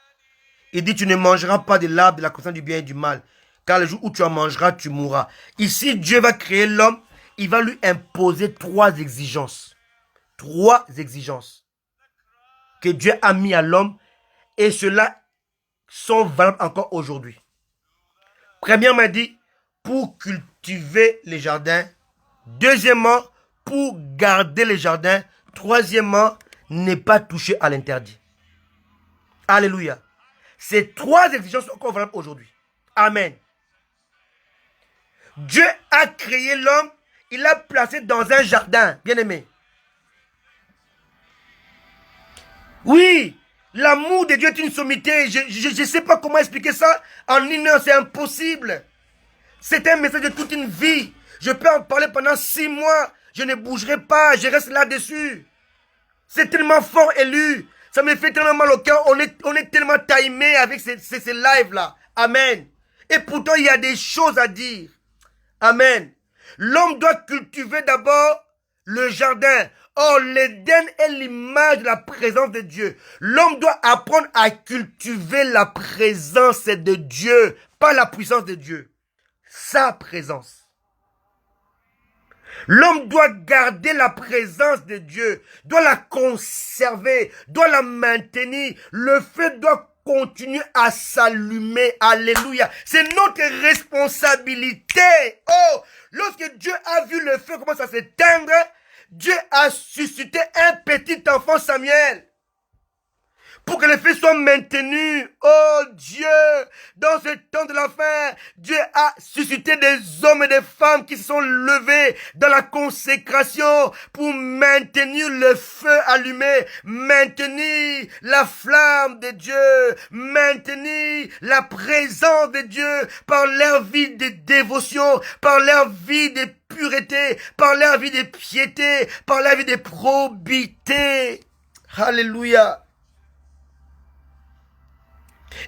Speaker 1: il dit: tu ne mangeras pas de l'arbre de la connaissance du bien et du mal, car le jour où tu en mangeras, tu mourras. Ici, Dieu va créer l'homme, il va lui imposer 3 exigences. 3 exigences que Dieu a mis à l'homme, et ceux-là sont valables encore aujourd'hui. Premièrement, il dit pour cultiver les jardins. Deuxièmement, pour garder les jardins. Troisièmement, ne pas toucher à l'interdit. Alléluia. Ces 3 exigences sont encore valables aujourd'hui. Amen. Dieu a créé l'homme, il l'a placé dans un jardin, bien aimé. Oui, l'amour de Dieu est une sommité. Je ne sais pas comment expliquer ça en une heure, c'est impossible. C'est un message de toute une vie. Je peux en parler pendant 6 mois. Je ne bougerai pas, je reste là-dessus. C'est tellement fort, élu. Ça me fait tellement mal au cœur. On est tellement timé avec ces lives-là. Amen. Et pourtant, il y a des choses à dire. Amen. L'homme doit cultiver d'abord le jardin. Or, l'Éden est l'image de la présence de Dieu. L'homme doit apprendre à cultiver la présence de Dieu, pas la puissance de Dieu. Sa présence. L'homme doit garder la présence de Dieu, doit la conserver, doit la maintenir. Le feu doit continuer à s'allumer. Alléluia. C'est notre responsabilité. Oh, lorsque Dieu a vu le feu commencer à s'éteindre, Dieu a suscité un petit enfant Samuel pour que le feu soit maintenu. Oh Dieu, dans ce temps de la fin, Dieu a suscité des hommes et des femmes qui se sont levés dans la consécration pour maintenir le feu allumé, maintenir la flamme de Dieu, maintenir la présence de Dieu par leur vie de dévotion, par leur vie de pureté, par leur vie de piété, par leur vie de probité. Alléluia.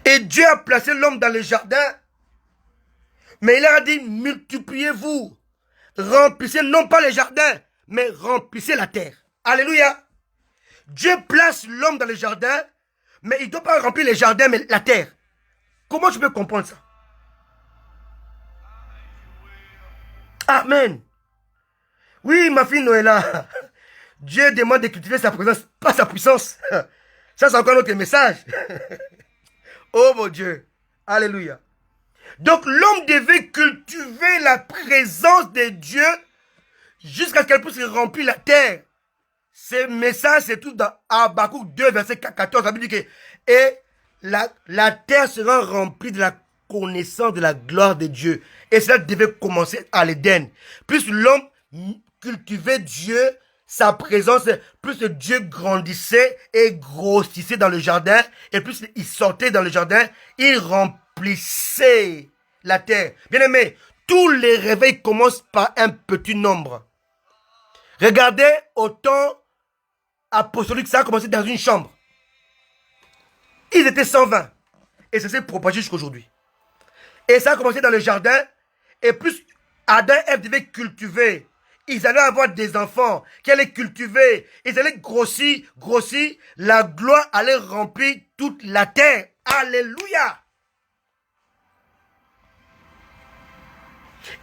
Speaker 1: Et Dieu a placé l'homme dans le jardin, mais il leur a dit: multipliez-vous, remplissez non pas les jardins, mais remplissez la terre. Alléluia. Dieu place l'homme dans le jardin, mais il ne doit pas remplir les jardins, mais la terre. Comment je peux comprendre ça? Amen. Oui, ma fille Noëlla, Dieu demande de cultiver sa présence, pas sa puissance. Ça, c'est encore notre message. Oh mon Dieu. Alléluia. Donc l'homme devait cultiver la présence de Dieu jusqu'à ce qu'elle puisse remplir la terre. Ce message, c'est tout dans Habakkuk 2, verset 14. Ça veut dire que et la terre sera remplie de la connaissance de la gloire de Dieu. Et cela devait commencer à l'Éden. Plus l'homme cultivait Dieu, sa présence, plus Dieu grandissait et grossissait dans le jardin, et plus il sortait dans le jardin, il remplissait la terre. Bien aimé, tous les réveils commencent par un petit nombre. Regardez, au temps apostolique, ça a commencé dans une chambre. Ils étaient 120. et ça s'est propagé jusqu'à aujourd'hui. Et ça a commencé dans le jardin. Et plus Adam et Ève devaient cultiver. Ils allaient avoir des enfants qui allaient cultiver. Ils allaient grossir. La gloire allait remplir toute la terre. Alléluia.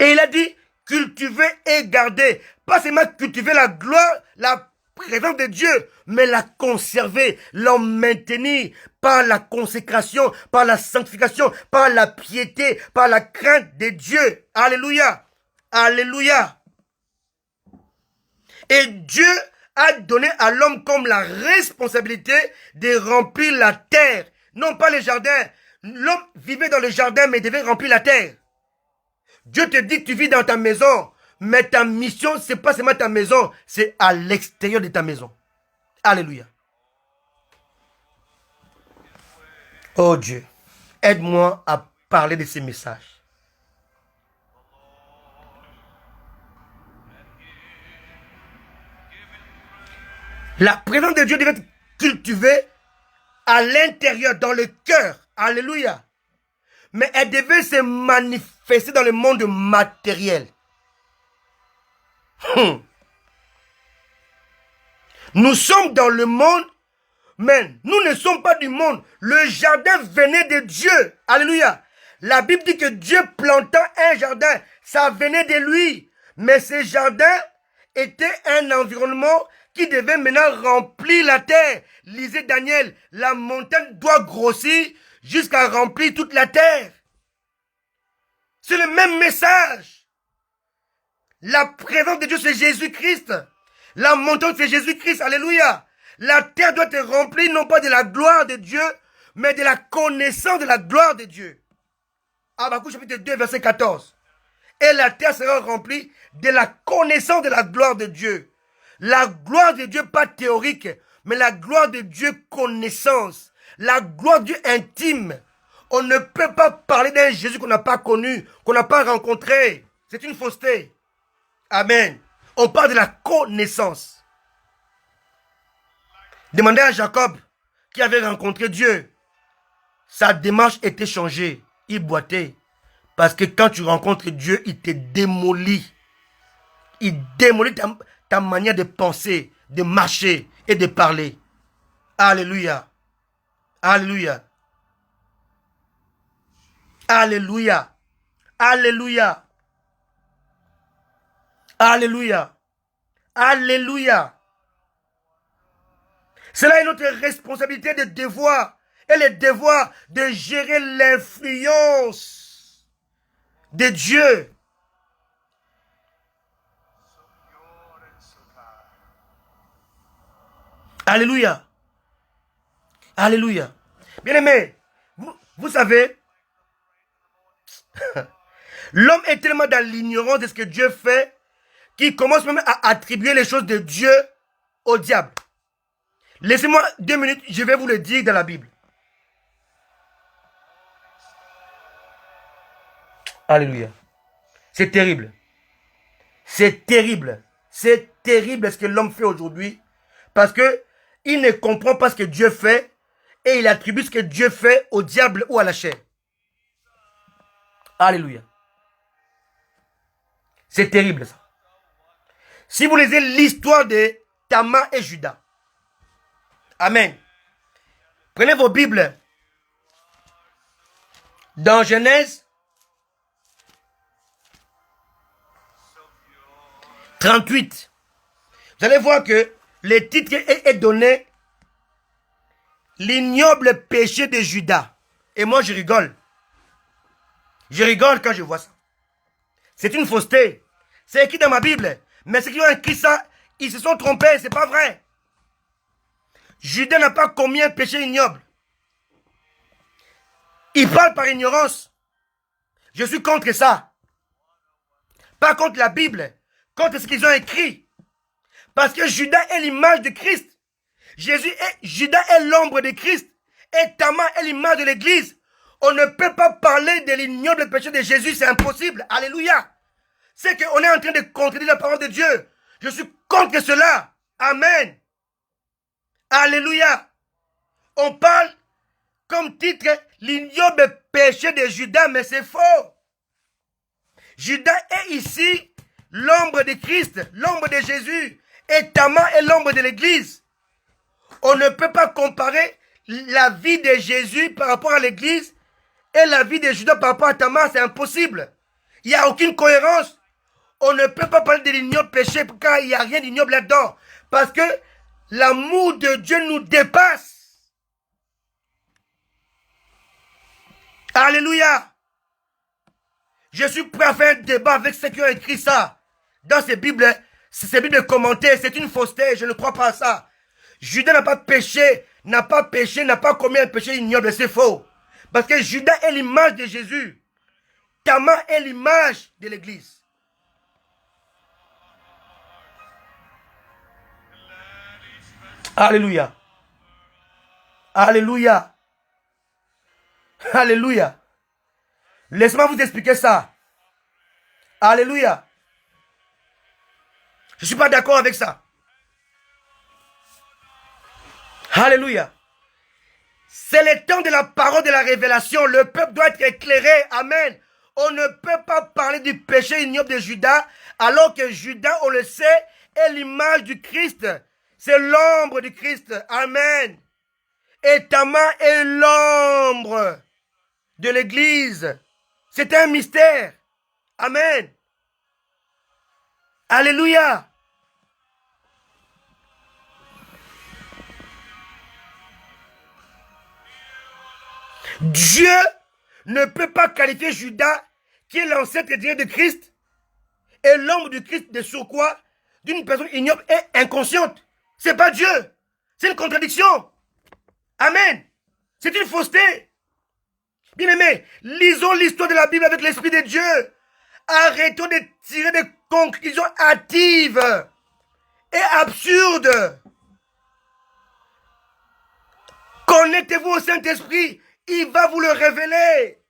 Speaker 1: Et il a dit, cultiver et garder. Pas seulement cultiver la gloire, la présence de Dieu, mais la conserver, la maintenir par la consécration, par la sanctification, par la piété, par la crainte de Dieu. Alléluia. Alléluia. Et Dieu a donné à l'homme comme la responsabilité de remplir la terre. Non pas le jardin. L'homme vivait dans le jardin, mais devait remplir la terre. Dieu te dit que tu vis dans ta maison, mais ta mission, c'est pas seulement ta maison, c'est à l'extérieur de ta maison. Alléluia. Oh Dieu, aide-moi à parler de ces messages. La présence de Dieu devait être cultivée à l'intérieur, dans le cœur. Alléluia. Mais elle devait se manifester dans le monde matériel. Nous sommes dans le monde, mais nous ne sommes pas du monde. Le jardin venait de Dieu. Alléluia. La Bible dit que Dieu planta un jardin. Ça venait de lui. Mais ce jardin était un environnement qui devait maintenant remplir la terre. Lisez Daniel, la montagne doit grossir jusqu'à remplir toute la terre. C'est le même message. La présence de Dieu, c'est Jésus-Christ. La montagne, c'est Jésus-Christ. Alléluia. La terre doit être remplie, non pas de la gloire de Dieu, mais de la connaissance de la gloire de Dieu. Habakkuk chapitre 2, verset 14. Et la terre sera remplie de la connaissance de la gloire de Dieu. La gloire de Dieu, pas théorique, mais la gloire de Dieu, connaissance. La gloire de Dieu intime. On ne peut pas parler d'un Jésus qu'on n'a pas connu, qu'on n'a pas rencontré. C'est une fausseté. Amen. On parle de la connaissance. Demandez à Jacob, qui avait rencontré Dieu. Sa démarche était changée. Il boitait. Parce que quand tu rencontres Dieu, il te démolit. Il démolit ta manière de penser, de marcher et de parler. Alléluia. Alléluia. Alléluia. Alléluia. Alléluia. Alléluia. Cela est notre responsabilité de devoir. Et le devoir de gérer l'influence de Dieu. Alléluia. Alléluia. Bien-aimé, vous savez, l'homme est tellement dans l'ignorance de ce que Dieu fait qu'il commence même à attribuer les choses de Dieu au diable. Laissez-moi 2 minutes, je vais vous le dire dans la Bible. Alléluia. C'est terrible. C'est terrible. C'est terrible ce que l'homme fait aujourd'hui. Parce que il ne comprend pas ce que Dieu fait. Et il attribue ce que Dieu fait au diable ou à la chair. Alléluia. C'est terrible ça. Si vous lisez l'histoire de Tamar et Judas. Amen. Prenez vos Bibles. Dans Genèse 38. Vous allez voir que le titre est donné l'ignoble péché de Judas. Et moi je rigole. Je rigole quand je vois ça. C'est une fausseté. C'est écrit dans ma Bible. Mais ceux qui ont écrit ça, ils se sont trompés. C'est pas vrai. Judas n'a pas commis un péché ignoble. Il parle par ignorance. Je suis contre ça. Pas contre la Bible. Contre ce qu'ils ont écrit. Parce que Judas est l'image de Christ. Judas est l'ombre de Christ. Et Tamar est l'image de l'Église. On ne peut pas parler de l'ignoble péché de Jésus. C'est impossible. Alléluia. C'est qu'on est en train de contredire la parole de Dieu. Je suis contre cela. Amen. Alléluia. On parle comme titre l'ignoble péché de Judas, mais c'est faux. Judas est ici l'ombre de Christ, l'ombre de Jésus, et Tamar est l'ombre de l'Église. On ne peut pas comparer la vie de Jésus par rapport à l'Église et la vie de Judas par rapport à Tamar, c'est impossible. Il n'y a aucune cohérence. On ne peut pas parler de l'ignoble péché car il n'y a rien d'ignoble là-dedans. Parce que l'amour de Dieu nous dépasse. Alléluia. Je suis prêt à faire un débat avec ceux qui ont écrit ça. Dans ces Bibles commentées, c'est une fausseté, je ne crois pas à ça. Judas n'a pas péché, n'a pas commis un péché ignoble, c'est faux. Parce que Judas est l'image de Jésus. Tamar est l'image de l'Église. Alléluia. Alléluia. Alléluia. Laissez-moi vous expliquer ça. Alléluia. Je ne suis pas d'accord avec ça. Alléluia. C'est le temps de la parole de la révélation. Le peuple doit être éclairé. Amen. On ne peut pas parler du péché ignoble de Judas, alors que Judas, on le sait, est l'image du Christ. C'est l'ombre du Christ. Amen. Et Tamar est l'ombre de l'Église. C'est un mystère. Amen. Alléluia. Dieu ne peut pas qualifier Judas, qui est l'ancêtre direct de Christ, et l'ombre du Christ de surcroît, d'une personne ignoble et inconsciente. C'est pas Dieu. C'est une contradiction. Amen. C'est une fausseté. Bien-aimés, lisons l'histoire de la Bible avec l'Esprit de Dieu. Arrêtons de tirer des conclusions hâtives et absurdes. Connectez-vous au Saint-Esprit. Il va vous le révéler.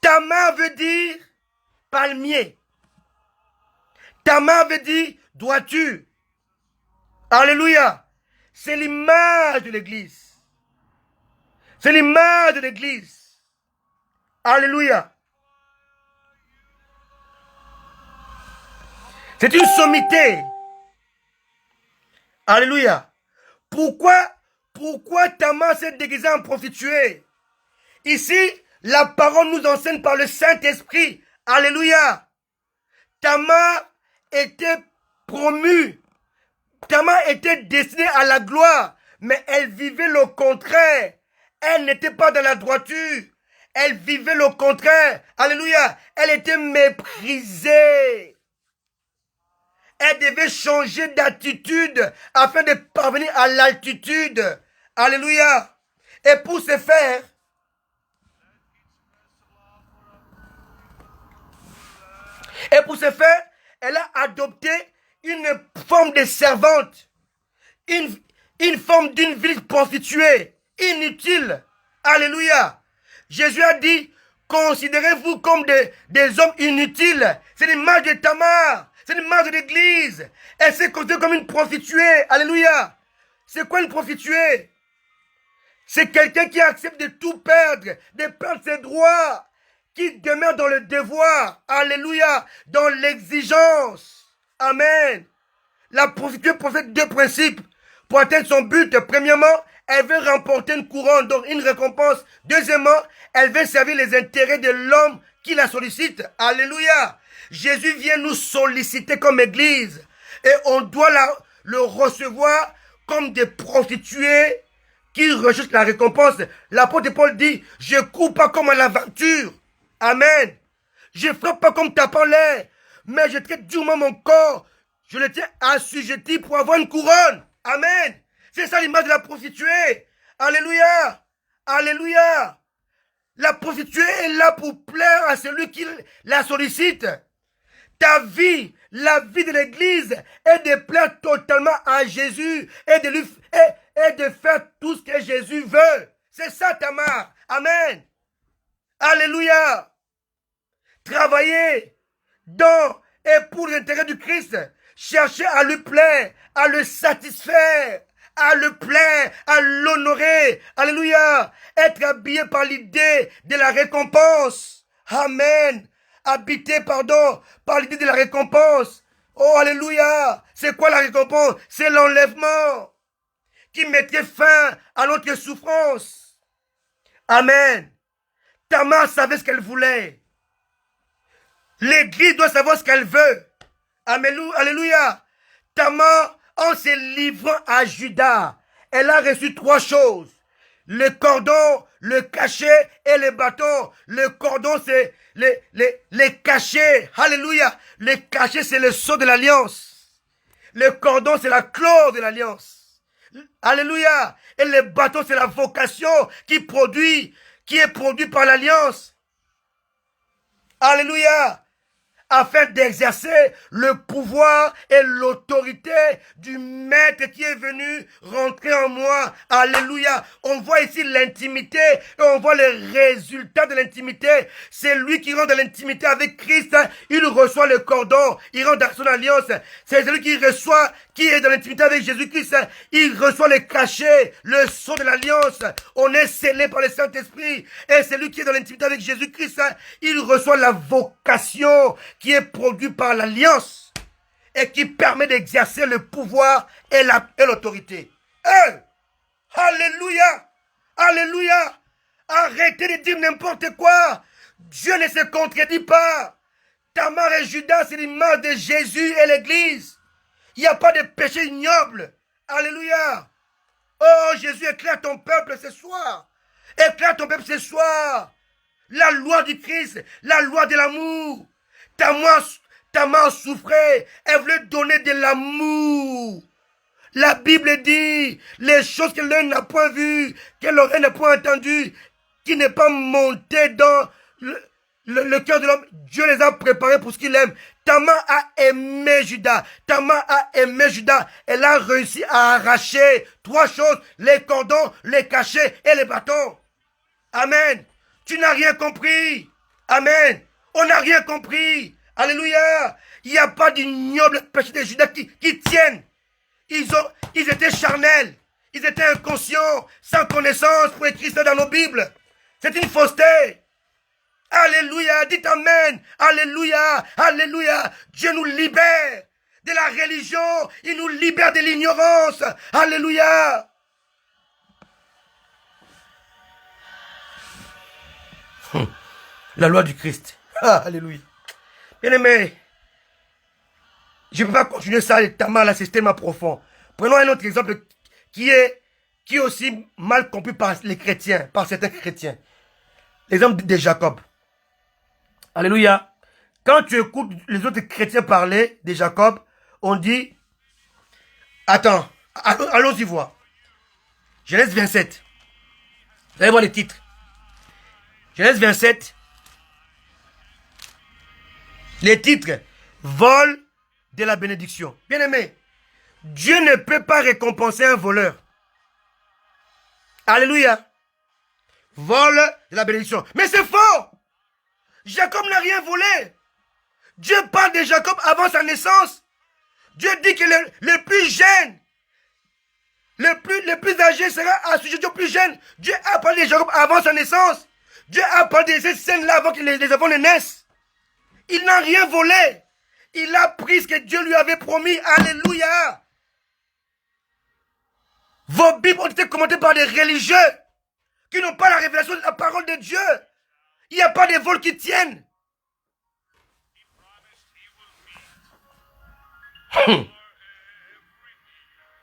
Speaker 1: Tamar veut dire palmier. Tamar veut dire dois-tu. Alléluia. C'est l'image de l'Église. C'est l'image de l'Église. Alléluia. C'est une sommité. Alléluia. Pourquoi Tamar s'est déguisé en prostituée? Ici, la parole nous enseigne par le Saint-Esprit. Alléluia. Tamar était promue. Tamar était destinée à la gloire, mais elle vivait le contraire. Elle n'était pas dans la droiture. Elle vivait le contraire. Alléluia. Elle était méprisée. Elle devait changer d'attitude afin de parvenir à l'altitude. Alléluia. Et pour ce faire, elle a adopté une forme de servante. Une forme d'une ville prostituée. Inutile. Alléluia. Jésus a dit, considérez-vous comme des hommes inutiles. C'est l'image de Tamar. C'est l'image de l'Église. Elle s'est considérée comme une prostituée. Alléluia. C'est quoi une prostituée? C'est quelqu'un qui accepte de tout perdre, de perdre ses droits, qui demeure dans le devoir. Alléluia. Dans l'exigence. Amen. La prostituée possède deux principes. Pour atteindre son but, premièrement, elle veut remporter une couronne, donc une récompense. Deuxièmement, elle veut servir les intérêts de l'homme qui la sollicite. Alléluia. Jésus vient nous solliciter comme Église. Et on doit le recevoir comme des prostituées qui recherchent la récompense. L'apôtre Paul dit, je ne cours pas comme à l'aventure. Amen. Je ne frappe pas comme tapant l'air, mais je traite durement mon corps. Je le tiens assujetti pour avoir une couronne. Amen. C'est ça l'image de la prostituée. Alléluia. Alléluia. La prostituée est là pour plaire à celui qui la sollicite. Ta vie, la vie de l'Église, est de plaire totalement à Jésus et de faire tout ce que Jésus veut. C'est ça, Tamar. Amen. Alléluia. Travailler dans et pour l'intérêt du Christ. Chercher à lui plaire, à le satisfaire. à le plaire, à l'honorer. Alléluia. Être habillé par l'idée de la récompense. Amen. Habité, pardon, par l'idée de la récompense. Oh, alléluia. C'est quoi la récompense? C'est l'enlèvement qui mettait fin à notre souffrance. Amen. Tamar savait ce qu'elle voulait. L'église doit savoir ce qu'elle veut. Alléluia. Tamar, en se livrant à Judas, elle a reçu 3 choses. Le cordon, le cachet et le bâton. Le cordon, c'est les cachets. Alléluia. Le cachet, c'est le sceau de l'alliance. Le cordon, c'est la clause de l'alliance. Alléluia. Et le bâton, c'est la vocation qui est produite par l'alliance. Alléluia. Afin d'exercer le pouvoir et l'autorité du maître qui est venu rentrer en moi. Alléluia. On voit ici l'intimité et on voit les résultats de l'intimité. C'est lui qui rentre dans l'intimité avec Christ. Il reçoit le cordon. Il rentre dans son alliance. C'est celui qui reçoit, qui est dans l'intimité avec Jésus-Christ. Il reçoit le cachet, le sceau de l'alliance. On est scellé par le Saint-Esprit. Et celui qui est dans l'intimité avec Jésus-Christ, il reçoit la vocation qui est produit par l'alliance et qui permet d'exercer le pouvoir et l'autorité. Hey! Alléluia! Alléluia! Arrêtez de dire n'importe quoi. Dieu ne se contredit pas. Tamar et Judas, c'est l'image de Jésus et l'Église. Il n'y a pas de péché ignoble. Alléluia! Oh, Jésus, éclaire ton peuple ce soir. Éclaire ton peuple ce soir. La loi du Christ, la loi de l'amour. Tamar souffrait, elle voulait donner de l'amour. La Bible dit, les choses que l'œil n'a point vues, que l'oreille n'a point entendues, qui n'est pas monté dans le cœur de l'homme, Dieu les a préparés pour ce qu'il aime. Tamar a aimé Judas. Tamar a aimé Judas. Elle a réussi à arracher 3 choses, les cordons, les cachets et les bâtons. Amen. Tu n'as rien compris. Amen. On n'a rien compris. Alléluia. Il n'y a pas d'ignoble péché de Judas qui tiennent. Ils étaient charnels. Ils étaient inconscients, sans connaissance pour écrire ça dans nos Bibles. C'est une fausseté. Alléluia. Dites Amen. Alléluia. Alléluia. Dieu nous libère de la religion. Il nous libère de l'ignorance. Alléluia. La loi du Christ. Ah, alléluia. Bien-aimé, je ne peux pas continuer ça avec Tamar, là, c'est tellement profond. Prenons un autre exemple qui est aussi mal compris par les chrétiens, par certains chrétiens. L'exemple de Jacob. Alléluia. Quand tu écoutes les autres chrétiens parler de Jacob, on dit, attends, allons-y voir. Genèse 27. Vous allez voir les titres. Genèse 27. Les titres, vol de la bénédiction. Bien-aimé, Dieu ne peut pas récompenser un voleur. Alléluia. Vol de la bénédiction. Mais c'est faux. Jacob n'a rien volé. Dieu parle de Jacob avant sa naissance. Dieu dit que le plus jeune, le plus âgé sera assujetti au plus jeune. Dieu a parlé de Jacob avant sa naissance. Dieu a parlé de ces scènes-là avant que les enfants ne naissent. Il n'a rien volé. Il a pris ce que Dieu lui avait promis. Alléluia. Vos Bibles ont été commentées par des religieux qui n'ont pas la révélation de la parole de Dieu. Il n'y a pas de vols qui tiennent.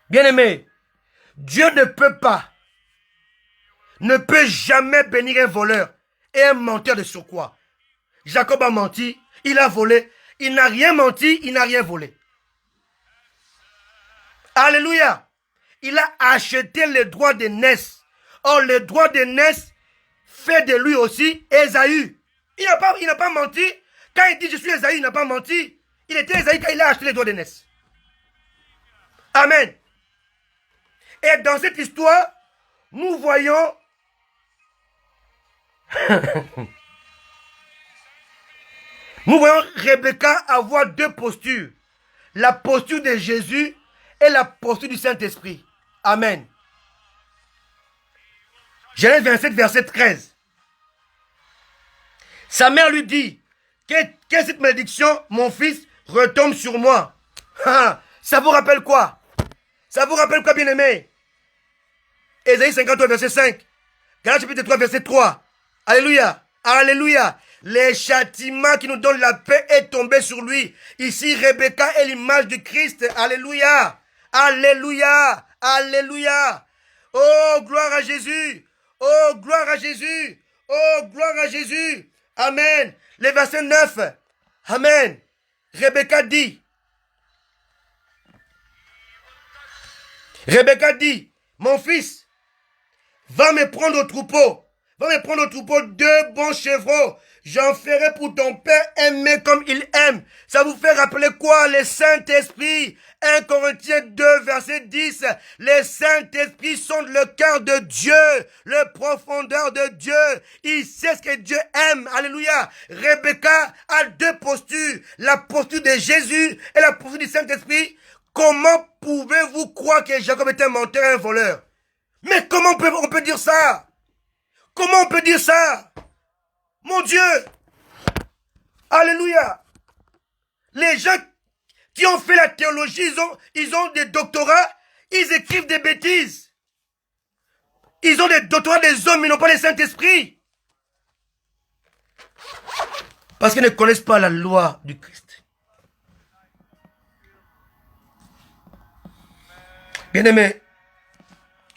Speaker 1: Bien-aimé, Dieu ne peut jamais bénir un voleur et un menteur de surcroît. Jacob a menti, il a volé, il n'a rien menti, il n'a rien volé. Alléluia. Il a acheté le droit de naissance. Or, le droit de naissance fait de lui aussi Ésaü. Il n'a pas menti. Quand il dit je suis Ésaü, il n'a pas menti. Il était Ésaü quand il a acheté le droit de naissance. Amen. Et dans cette histoire, nous voyons Rebecca avoir 2 postures. La posture de Jésus et la posture du Saint-Esprit. Amen. Genèse 27, verset 13. Sa mère lui dit, qu'est cette malédiction, mon fils, retombe sur moi. Ça vous rappelle quoi? Ça vous rappelle quoi, bien-aimé? Ésaïe 53, verset 5. Galates chapitre 3, verset 3. Alléluia. Alléluia. Les châtiments qui nous donnent la paix est tombé sur lui. Ici, Rebecca est l'image du Christ. Alléluia. Alléluia. Alléluia. Oh, gloire à Jésus. Oh, gloire à Jésus. Oh, gloire à Jésus. Amen. Le verset 9. Amen. Rebecca dit, mon fils, va me prendre au troupeau. Va me prendre au troupeau 2 bons chevreaux. J'en ferai pour ton père aimer comme il aime. Ça vous fait rappeler quoi? Le Saint-Esprit. 1 Corinthiens 2, verset 10. Les Saint-Esprit sont le cœur de Dieu, le profondeur de Dieu. Il sait ce que Dieu aime. Alléluia. Rebecca a 2 postures. La posture de Jésus et la posture du Saint-Esprit. Comment pouvez-vous croire que Jacob était un menteur et un voleur? Mais comment on peut dire ça? Comment on peut dire ça? Mon Dieu! Alléluia! Les gens qui ont fait la théologie, ils ont des doctorats, ils écrivent des bêtises. Ils ont des doctorats des hommes, mais n'ont pas le Saint-Esprit. Parce qu'ils ne connaissent pas la loi du Christ. Bien-aimé,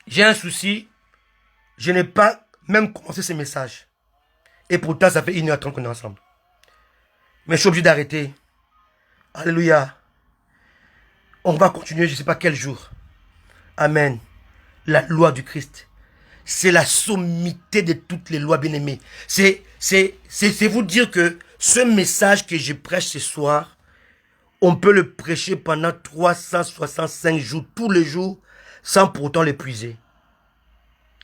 Speaker 1: j'ai un souci. Je n'ai pas même commencé ce message. Et pourtant, ça fait 1h30 qu'on est ensemble. Mais je suis obligé d'arrêter. Alléluia. On va continuer, je ne sais pas quel jour. Amen. La loi du Christ. C'est la sommité de toutes les lois, bien-aimées. C'est vous dire que ce message que je prêche ce soir, on peut le prêcher pendant 365 jours, tous les jours, sans pourtant l'épuiser.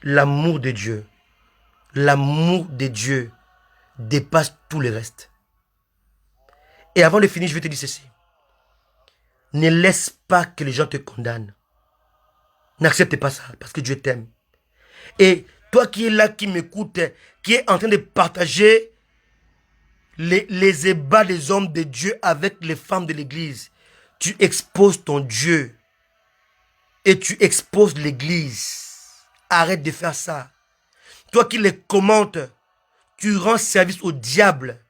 Speaker 1: L'amour de Dieu. L'amour de Dieu dépasse tout le reste. Et avant de finir, je vais te dire ceci. Ne laisse pas que les gens te condamnent. N'accepte pas ça, parce que Dieu t'aime. Et toi qui es là, qui m'écoute, qui est en train de partager les ébats des hommes de Dieu avec les femmes de l'église, tu exposes ton Dieu. Et tu exposes l'église. Arrête de faire ça. Toi qui les commentes, tu rends service au diable.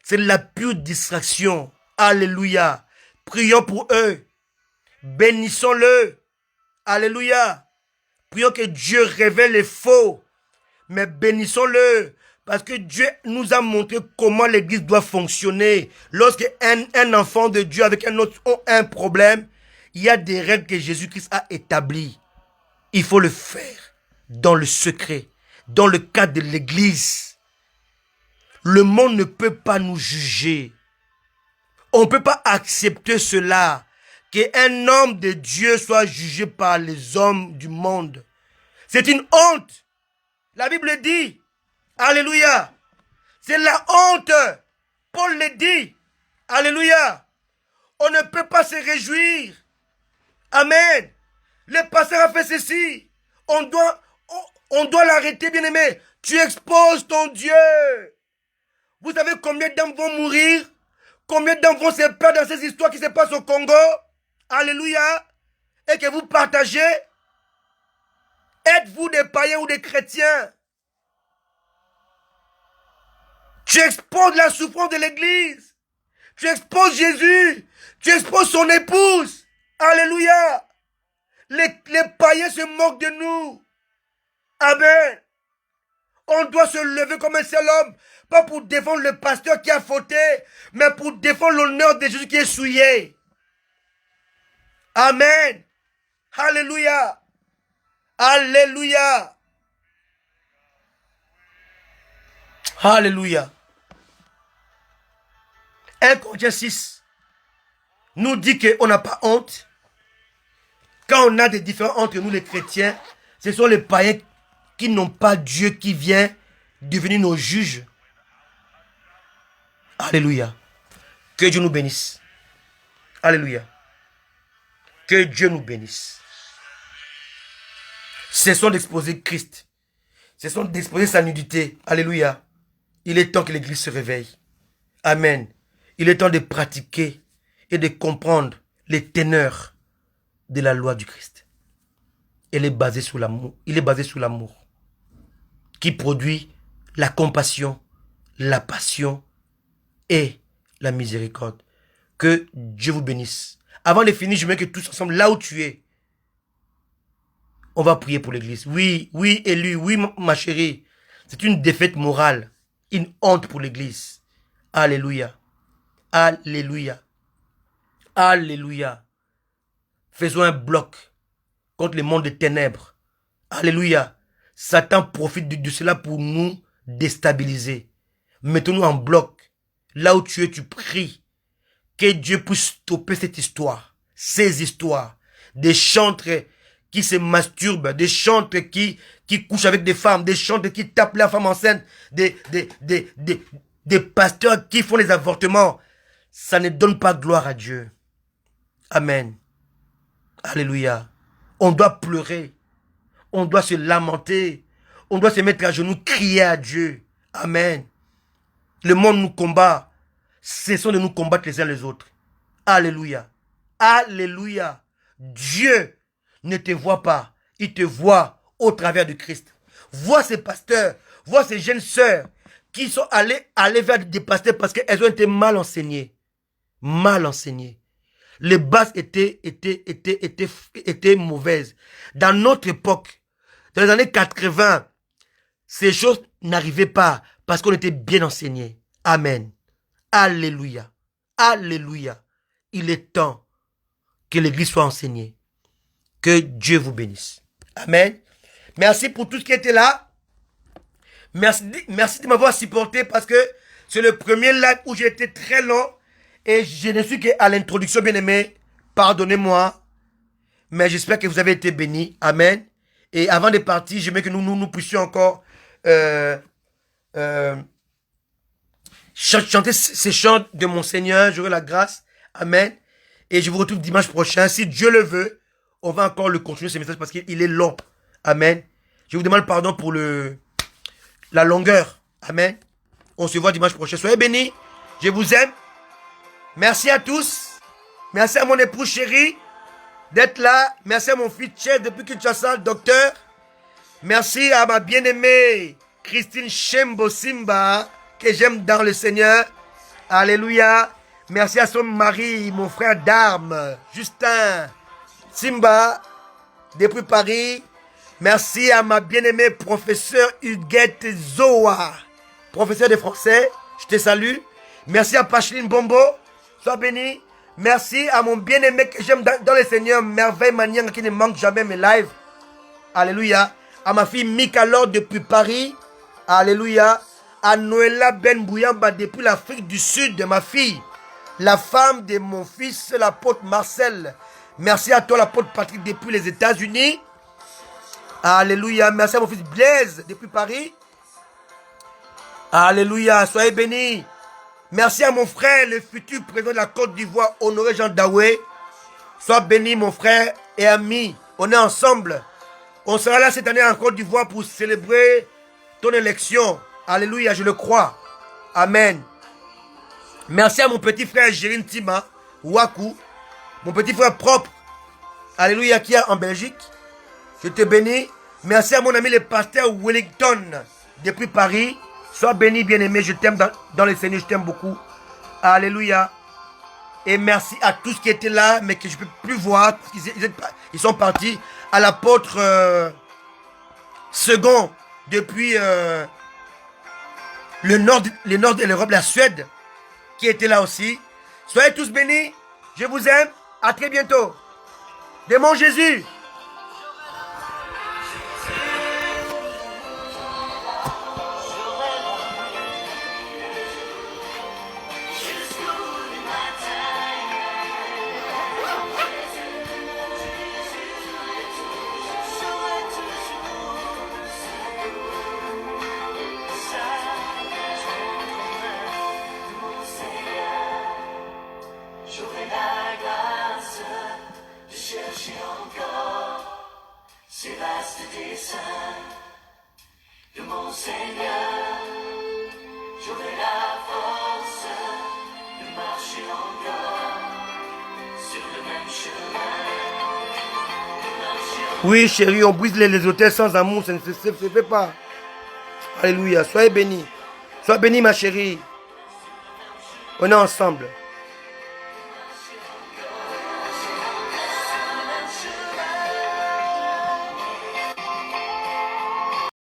Speaker 1: C'est la pure distraction. Alléluia. Prions pour eux. Bénissons-le. Alléluia. Prions que Dieu révèle les faux. Mais bénissons-le. Parce que Dieu nous a montré comment l'église doit fonctionner. Lorsque un enfant de Dieu avec un autre ont un problème, il y a des règles que Jésus-Christ a établies. Il faut le faire dans le secret. Dans le cadre de l'église. Le monde ne peut pas nous juger. On ne peut pas accepter cela. Qu'un homme de Dieu soit jugé par les hommes du monde. C'est une honte. La Bible dit. Alléluia. C'est la honte. Paul le dit. Alléluia. On ne peut pas se réjouir. Amen. Le pasteur a fait ceci. On doit l'arrêter, bien-aimé. Tu exposes ton Dieu. Vous savez combien d'hommes vont mourir? Combien d'hommes vont se perdre dans ces histoires qui se passent au Congo? Alléluia. Et que vous partagez? Êtes-vous des païens ou des chrétiens? Tu exposes la souffrance de l'église. Tu exposes Jésus. Tu exposes son épouse. Alléluia. Les païens se moquent de nous. Amen. On doit se lever comme un seul homme. Pas pour défendre le pasteur qui a fauté, mais pour défendre l'honneur de Jésus qui est souillé. Amen. Alléluia. Alléluia. Alléluia. 1 Corinthiens 6 nous dit qu'on n'a pas honte. Quand on a des différends entre nous les chrétiens, ce sont les païens qui n'ont pas Dieu qui vient devenir nos juges. Alléluia. Que Dieu nous bénisse. Alléluia. Que Dieu nous bénisse. Cessons d'exposer Christ. Cessons d'exposer sa nudité. Alléluia. Il est temps que l'Église se réveille. Amen. Il est temps de pratiquer et de comprendre les teneurs de la loi du Christ. Elle est basée sur l'amour. Il est basé sur l'amour qui produit la compassion, la passion et la miséricorde. Que Dieu vous bénisse. Avant de finir, je veux que tous ensemble, là où tu es, on va prier pour l'Église. Oui, oui, élu, oui, ma chérie. C'est une défaite morale, une honte pour l'Église. Alléluia. Alléluia. Alléluia. Faisons un bloc contre le monde des ténèbres. Alléluia. Satan profite de cela pour nous déstabiliser. Mettons-nous en bloc. Là où tu es, tu pries. Que Dieu puisse stopper cette histoire. Ces histoires. Des chantres qui se masturbent. Des chantres qui couchent avec des femmes. Des chantres qui tapent la femme enceinte. Des pasteurs qui font les avortements. Ça ne donne pas gloire à Dieu. Amen. Alléluia. On doit pleurer. On doit se lamenter. On doit se mettre à genoux, crier à Dieu. Amen. Le monde nous combat. Cessons de nous combattre les uns les autres. Alléluia. Alléluia. Dieu ne te voit pas. Il te voit au travers du Christ. Vois ces pasteurs, vois ces jeunes sœurs qui sont allées vers des pasteurs parce qu'elles ont été mal enseignées. Mal enseignées. Les bases étaient mauvaises. Dans notre époque, dans les années 80, ces choses n'arrivaient pas parce qu'on était bien enseignés. Amen. Alléluia. Alléluia. Il est temps que l'Église soit enseignée. Que Dieu vous bénisse. Amen. Merci pour tout ce qui était là. Merci de m'avoir supporté parce que c'est le premier live où j'ai été très long. Et je ne suis qu'à l'introduction, bien aimé. Pardonnez-moi. Mais j'espère que vous avez été bénis. Amen. Et avant de partir, j'aimerais que nous puissions encore chanter ces chants de mon Seigneur. J'aurai la grâce. Amen. Et je vous retrouve dimanche prochain. Si Dieu le veut, on va encore le continuer ce message parce qu'il est long. Amen. Je vous demande pardon pour la longueur. Amen. On se voit dimanche prochain. Soyez bénis. Je vous aime. Merci à tous. Merci à mon épouse chérie d'être là. Merci à mon fils chef depuis Kinshasa, docteur. Merci à ma bien-aimée Christine Shembo Simba, que j'aime dans le Seigneur. Alléluia. Merci à son mari, mon frère d'armes, Justin Simba, depuis Paris. Merci à ma bien-aimée professeure Huguette Zoa, professeur de français. Je te salue. Merci à Pacheline Bombo. Sois béni. Merci à mon bien-aimé que j'aime dans le Seigneur, Merveille Maniang, qui ne manque jamais mes lives. Alléluia. À ma fille Mika Lord depuis Paris. Alléluia. À Noëlla Ben Bouyamba depuis l'Afrique du Sud, de ma fille. La femme de mon fils, l'apôtre Marcel. Merci à toi, l'apôtre Patrick, depuis les États-Unis. Alléluia. Merci à mon fils Blaise depuis Paris. Alléluia. Soyez bénis. Merci à mon frère, le futur président de la Côte d'Ivoire, Honoré Jean Daoué. Sois béni, mon frère et ami. On est ensemble. On sera là cette année en Côte d'Ivoire pour célébrer ton élection. Alléluia, je le crois. Amen. Merci à mon petit frère Jérine Tima, Waku. Mon petit frère propre. Alléluia, qui est en Belgique. Je te bénis. Merci à mon ami le pasteur Wellington, depuis Paris. Sois béni, bien-aimé, je t'aime dans le Seigneur, je t'aime beaucoup. Alléluia. Et merci à tous qui étaient là, mais que je ne peux plus voir, parce qu'ils sont partis. À l'apôtre Second, depuis le nord de l'Europe, la Suède, qui était là aussi. Soyez tous bénis, je vous aime, à très bientôt. De mon Jésus.
Speaker 2: J'aurai la grâce de chercher encore.
Speaker 1: Oui, chérie, on brise les hôtels sans amour, ça ne se fait pas. Alléluia, soyez bénis. Sois bénie, ma chérie. On est ensemble.